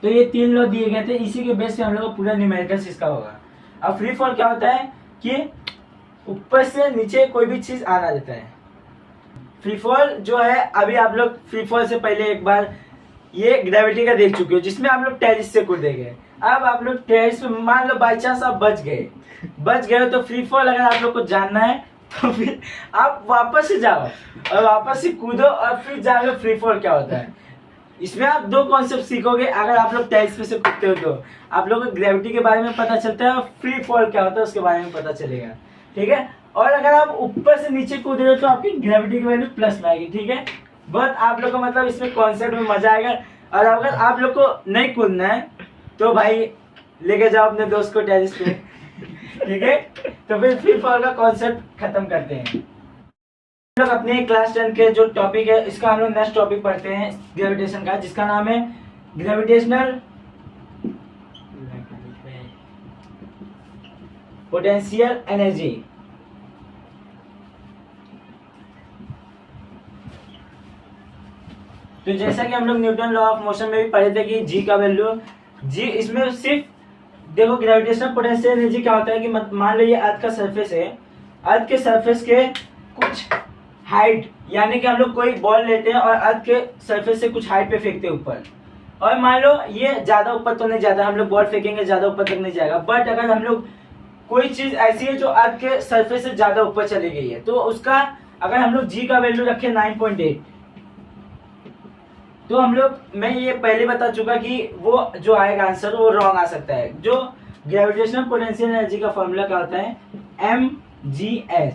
तो ये 3 लॉ दिए गए थे, इसी के बेस पे हम लोग का पूरा न्यूमेरिकल्स इसका होगा। अब फ्री फॉल क्या होता है कि ऊपर से नीचे कोई भी चीज आना देता है। फ्री फॉल जो है, अभी आप लोग फ्री फॉल से पहले एक बार ये ग्रेविटी का देख चुके हो, जिसमें आप लोग टेरिस से कूदे गए। अब आप लोग टेरिस पे मान लो बाई चांस आप बच गए तो फ्री फॉल अगर आप लोग को जानना है तो फिर आप वापस से जाओ और वापस से कूदो और फिर जानो फ्री फॉल क्या होता है। इसमें आप 2 कॉन्सेप्ट सीखोगे। अगर आप लोग टेरिस पे से कूदते हो तो आप लोगों को ग्रेविटी के बारे में पता चलता है, और फ्री फॉल क्या होता है उसके बारे में पता चलेगा, ठीक है। और अगर आप ऊपर से नीचे कूद रहे हो तो आपकी ग्रेविटी की वैल्यू प्लस में आएगी, ठीक है। बट आप लोग को मतलब इसमें कॉन्सेप्ट में मजा आएगा। और अगर आप लोग को नहीं कूदना है तो भाई लेके जाओ अपने दोस्त को टेरिस पे, ठीक है। तो फिर फ्री फॉल का कॉन्सेप्ट खत्म करते हैं। हम लोग अपने क्लास 10 के जो टॉपिक है, इसका हम लोग नेक्स्ट टॉपिक पढ़ते हैं ग्रेविटेशन का, जिसका नाम है ग्रेविटेशनल पोटेंशियल एनर्जी। तो जैसा कि हम लोग न्यूटन लॉ ऑफ मोशन में भी पढ़े थे कि जी का वैल्यू, जी इसमें सिर्फ देखो ग्रेविटेशनल पोटेंशियल एनर्जी क्या होता है कि मान लो ये अर्थ का सरफेस है, अर्थ के सरफेस के कुछ हाइट, यानी कि हम लोग कोई बॉल लेते हैं और अर्थ के सरफेस से कुछ हाइट पे फेंकते हैं ऊपर, और मान लो ये ज्यादा ऊपर तो नहीं जाता, हम लोग बॉल फेंकेंगे ज्यादा ऊपर तक नहीं जाएगा। बट अगर हम लोग कोई चीज ऐसी है जो अर्थ के सरफेस से ज्यादा ऊपर चली गई है, तो उसका अगर हम लोग जी का वैल्यू रखें 9.8, तो हम लोग, मैं ये पहले बता चुका कि वो जो आएगा आंसर वो रॉन्ग आ सकता है। जो ग्रेविटेशनल पोटेंशियल एनर्जी का फॉर्मूला क्या होता है, mgh।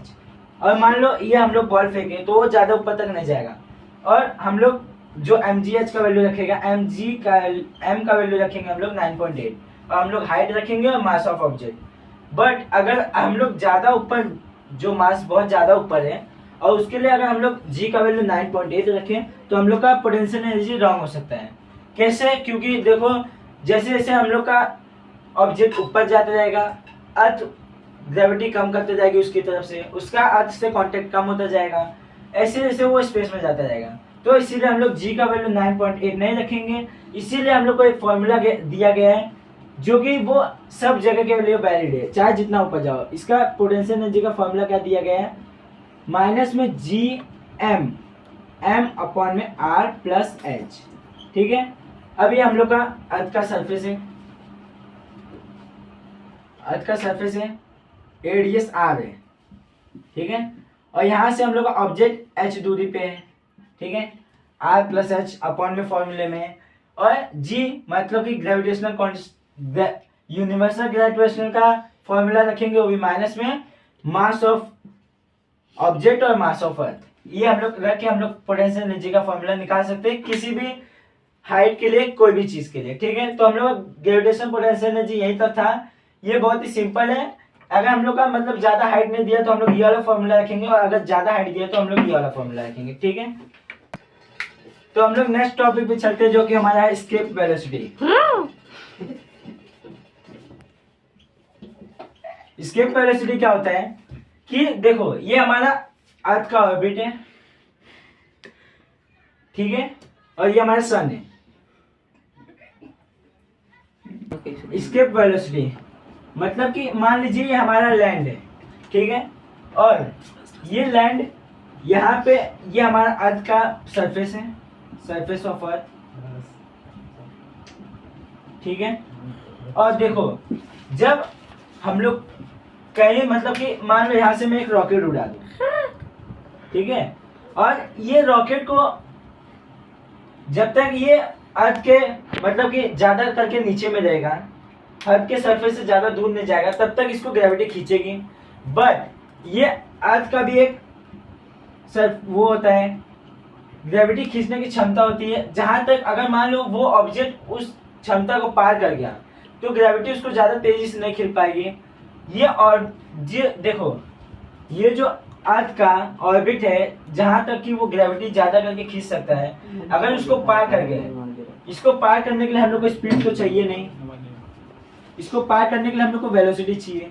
और मान लो ये हम लोग बॉल फेंके तो वो ज्यादा ऊपर तक नहीं जाएगा, और हम लोग जो mgh का वैल्यू रखेगा, m का वैल्यू रखेंगे हम लोग 9.8, और हम लोग हाइट रखेंगे और मास ऑफ ऑब्जेक्ट। बट अगर हम लोग ज्यादा ऊपर, जो मास बहुत ज्यादा ऊपर है, और उसके लिए अगर हम लोग g का वैल्यू 9.8 रखें तो हम लोग का पोटेंशियल एनर्जी रॉन्ग हो सकता है। कैसे? क्योंकि देखो जैसे जैसे हम लोग का ऑब्जेक्ट ऊपर जाता जाएगा, अर्थ ग्रेविटी कम करते जाएगी उसकी तरफ से, उसका अर्थ से कांटेक्ट कम होता जाएगा, ऐसे जैसे वो स्पेस में जाता जाएगा। तो इसीलिए हम लोग g का वैल्यू 9.8 नहीं रखेंगे। इसीलिए हम लोग को एक फॉर्मूला दिया गया है जो कि वो सब जगह के लिए वैलिड है, चाहे जितना ऊपर जाओ। इसका पोटेंशियल एनर्जी का फॉर्मूला क्या दिया गया है, माइनस में जी m अपॉन में r प्लस h, ठीक है। अभी हम लोग का अर्थ का सरफेस है, अर्थ का सरफेस है, रेडियस r है, ठीक है। और यहाँ से हम लोग का ऑब्जेक्ट h दूरी पे है, ठीक है, r प्लस h अपॉन में फॉर्मूले में है। और g मतलब कि ग्रेविटेशनल यूनिवर्सल ग्रेविटेशनल का फॉर्मूला रखेंगे, वो भी माइनस में मास ऑफ ऑब्जेक्ट और मास ऑफ अर्थ। ये हम लोग रख के हम लोग पोटेंशियल एनर्जी का फॉर्मूला निकाल सकते हैं किसी भी हाइट के लिए, कोई भी चीज के लिए, ठीक है। तो हम लोग ग्रेविटेशन पोटेंशियल एनर्जी यही तक था। ये बहुत ही सिंपल है। अगर हम लोग का मतलब ज्यादा हाइट नहीं दिया तो हम लोग ये वाला फॉर्मूला रखेंगे, और अगर ज्यादा हाइट दिया तो हम लोग ये वाला फॉर्मूला रखेंगे, ठीक है। तो हम लोग नेक्स्ट टॉपिक पे चलते हैं जो कि हमारा है एस्केप वेलोसिटी। एस्केप वेलोसिटी क्या होता है कि देखो ये हमारा अर्थ का ऑर्बिट है, ठीक है। और ये हमारा सन है। एस्केप वेलोसिटी मतलब कि मान लीजिए ये हमारा लैंड है, ठीक है, और ये लैंड यहाँ पे, ये हमारा अर्थ का सरफेस है, सरफेस ऑफ अर्थ, ठीक है। और देखो जब हम लोग कहीं मतलब कि मान लो यहाँ से मैं एक रॉकेट उड़ा दूं, ठीक है, और ये रॉकेट को जब तक ये अर्थ के मतलब कि ज्यादा करके नीचे में रहेगा, अर्थ के सरफेस से ज्यादा दूर नहीं जाएगा, तब तक इसको ग्रेविटी खींचेगी। बट ये अर्थ का भी एक वो होता है, ग्रेविटी खींचने की क्षमता होती है। जहां तक अगर मान लो वो ऑब्जेक्ट उस क्षमता को पार कर गया तो ग्रेविटी उसको ज्यादा तेजी से नहीं खींच पाएगी। ये और ये देखो, ये जो अर्थ का ऑर्बिट है, जहां तक कि वो ग्रेविटी ज्यादा करके खींच सकता है, अगर उसको पार कर गए, इसको पार करने के लिए हम लोग को स्पीड तो चाहिए नहीं, इसको पार करने के लिए हम लोग को वेलोसिटी चाहिए,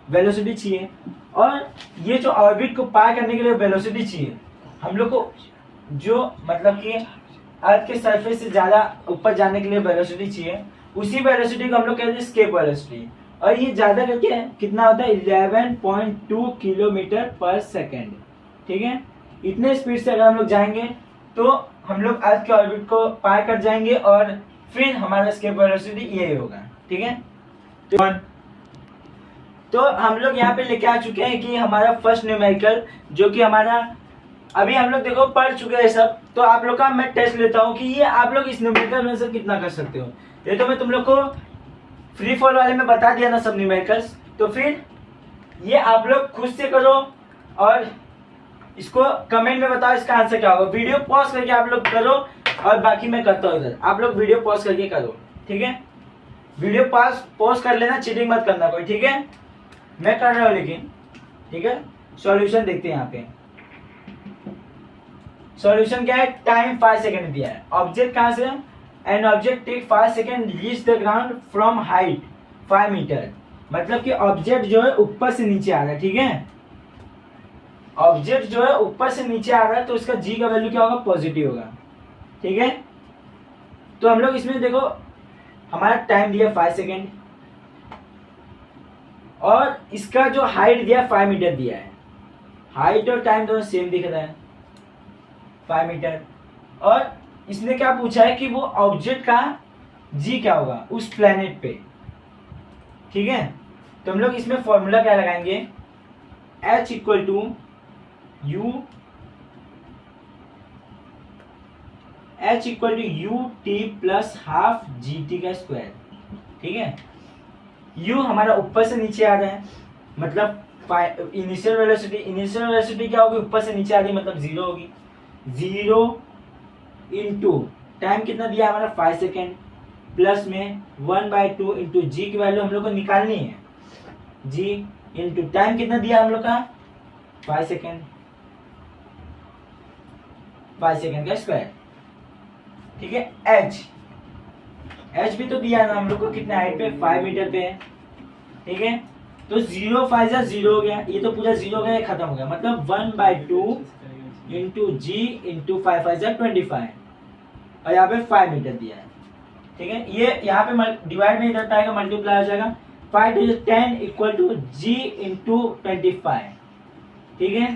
वेलोसिटी चाहिए। और ये जो ऑर्बिट को पार करने के लिए वेलोसिटी चाहिए हम लोग को, जो मतलब कि अर्थ के सरफेस से ज्यादा ऊपर जाने के लिए वेलोसिटी चाहिए, उसी वेलोसिटी को हम लोग कहते हैं एस्केप वेलोसिटी। और ये ज्यादा करके कितना होता है 11.2 किलोमीटर पर सेकेंड, ठीक है। इतने स्पीड से अगर हम लोग जाएंगे तो हम लोग अर्थ के ऑर्बिट को पार कर जाएंगे और फिर हमारा एस्केप वेलोसिटी ये होगा, ठीक है। तो हम लोग यहाँ पे लेके आ चुके हैं कि हमारा फर्स्ट न्यूमेरिकल, जो कि हमारा अभी हम लोग देखो पढ़ चुके हैं सब। तो आप लोग का मैं टेस्ट लेता हूँ कि ये आप लोग इस न्यूमेरिकल में से कितना कर सकते हो। ये तो मैं तुम लोग को फ्री फॉल वाले में बता दिया ना सब न्यूमेरिकल्स, तो फिर ये आप लोग खुद से करो और इसको कमेंट में बताओ इसका आंसर क्या होगा। वीडियो पॉज करके आप लोग करो और बाकी मैं करता हूँ इधर, आप लोग वीडियो पॉज करके करो, ठीक है। वीडियो पॉज कर लेना, चीटिंग मत करना कोई, ठीक है। मैं कर रहा हूँ लेकिन, ठीक है। सॉल्यूशन देखते हैं यहाँ पे। सॉल्यूशन क्या है, टाइम 5 सेकंड दिया है। ऑब्जेक्ट कहाँ से, an object take 5 second reach the ground from height 5 metre. मतलब कि ऑब्जेक्ट जो है ऊपर से नीचे आ रहा है, ठीक है। ऑब्जेक्ट जो है ऊपर से नीचे आ रहा है तो उसका जी का वैल्यू क्या होगा, पॉजिटिव होगा, ठीक है। तो हम लोग इसमें देखो हमारा टाइम दिया 5 सेकेंड और इसका जो हाइट दिया 5 मीटर दिया है। हाइट और टाइम दोनों सेम दिख रहा है, 5 मीटर। और इसने क्या पूछा है कि वो ऑब्जेक्ट का जी क्या होगा उस प्लेनेट पे, ठीक है। तो हम लोग इसमें फॉर्मूला क्या लगाएंगे, H equal to u t plus half g t का स्क्वायर, ठीक है। u हमारा ऊपर से नीचे आ रहा है, मतलब इनिशियल वेलोसिटी क्या होगी, ऊपर से नीचे आ रही मतलब 0 होगी। 0 इंटू टाइम कितना दिया हमारा 5 सेकेंड, प्लस में 1/2 इंटू जी की वैल्यू हम लोग को निकालनी है, जी इंटू टाइम कितना दिया हम लोग का 5 सेकेंड, 5 सेकेंड का स्क्वायर, ठीक है। एच भी तो दिया ना हम लोग को, कितना हाइट पे 5 मीटर पे है, ठीक है। तो 0 5 0 हो गया, ये तो पूरा 0 हो गया, ये खत्म हो गया। मतलब 1/2 इंटू जी इंटू 5 5 25 और यहाँ पे 5 मीटर दिया है, ठीक है। ये यहाँ पे डिवाइड में इधर पाएगा, मल्टीप्लाई हो जाएगा, 5 to 10 equal to g into 25, ठीक है।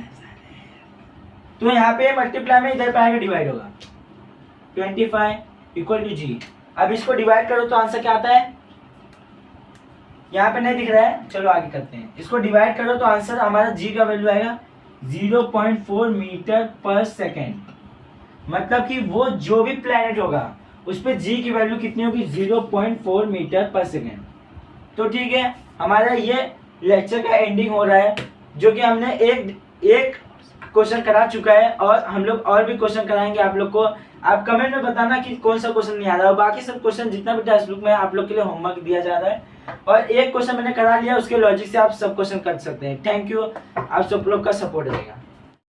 तो यहाँ पे मल्टीप्लाई में इधर पाएगा डिवाइड होगा, 25 इक्वल टू जी। अब इसको डिवाइड करो तो आंसर क्या आता है, यहाँ पे नहीं दिख रहा है, चलो आगे करते हैं। इसको डिवाइड करो तो आंसर हमारा जी का वैल्यू आएगा 0.4 मीटर पर सेकेंड। मतलब कि वो जो भी प्लेनेट होगा उस पर जी की वैल्यू कितनी होगी, 0.4 मीटर पर सेकेंड। तो ठीक है, हमारा ये लेक्चर का एंडिंग हो रहा है, जो कि हमने एक क्वेश्चन करा चुका है और हम लोग और भी क्वेश्चन कराएंगे आप लोग को। आप कमेंट में बताना कि कौन सा क्वेश्चन नहीं आ रहा है। बाकी सब क्वेश्चन जितना भी टेक्स्ट बुक में आप लोग के लिए होमवर्क दिया जा रहा है और एक क्वेश्चन मैंने करा लिया, उसके लॉजिक से आप सब क्वेश्चन कर सकते हैं। थैंक यू, आप सब लोग का सपोर्ट रहेगा।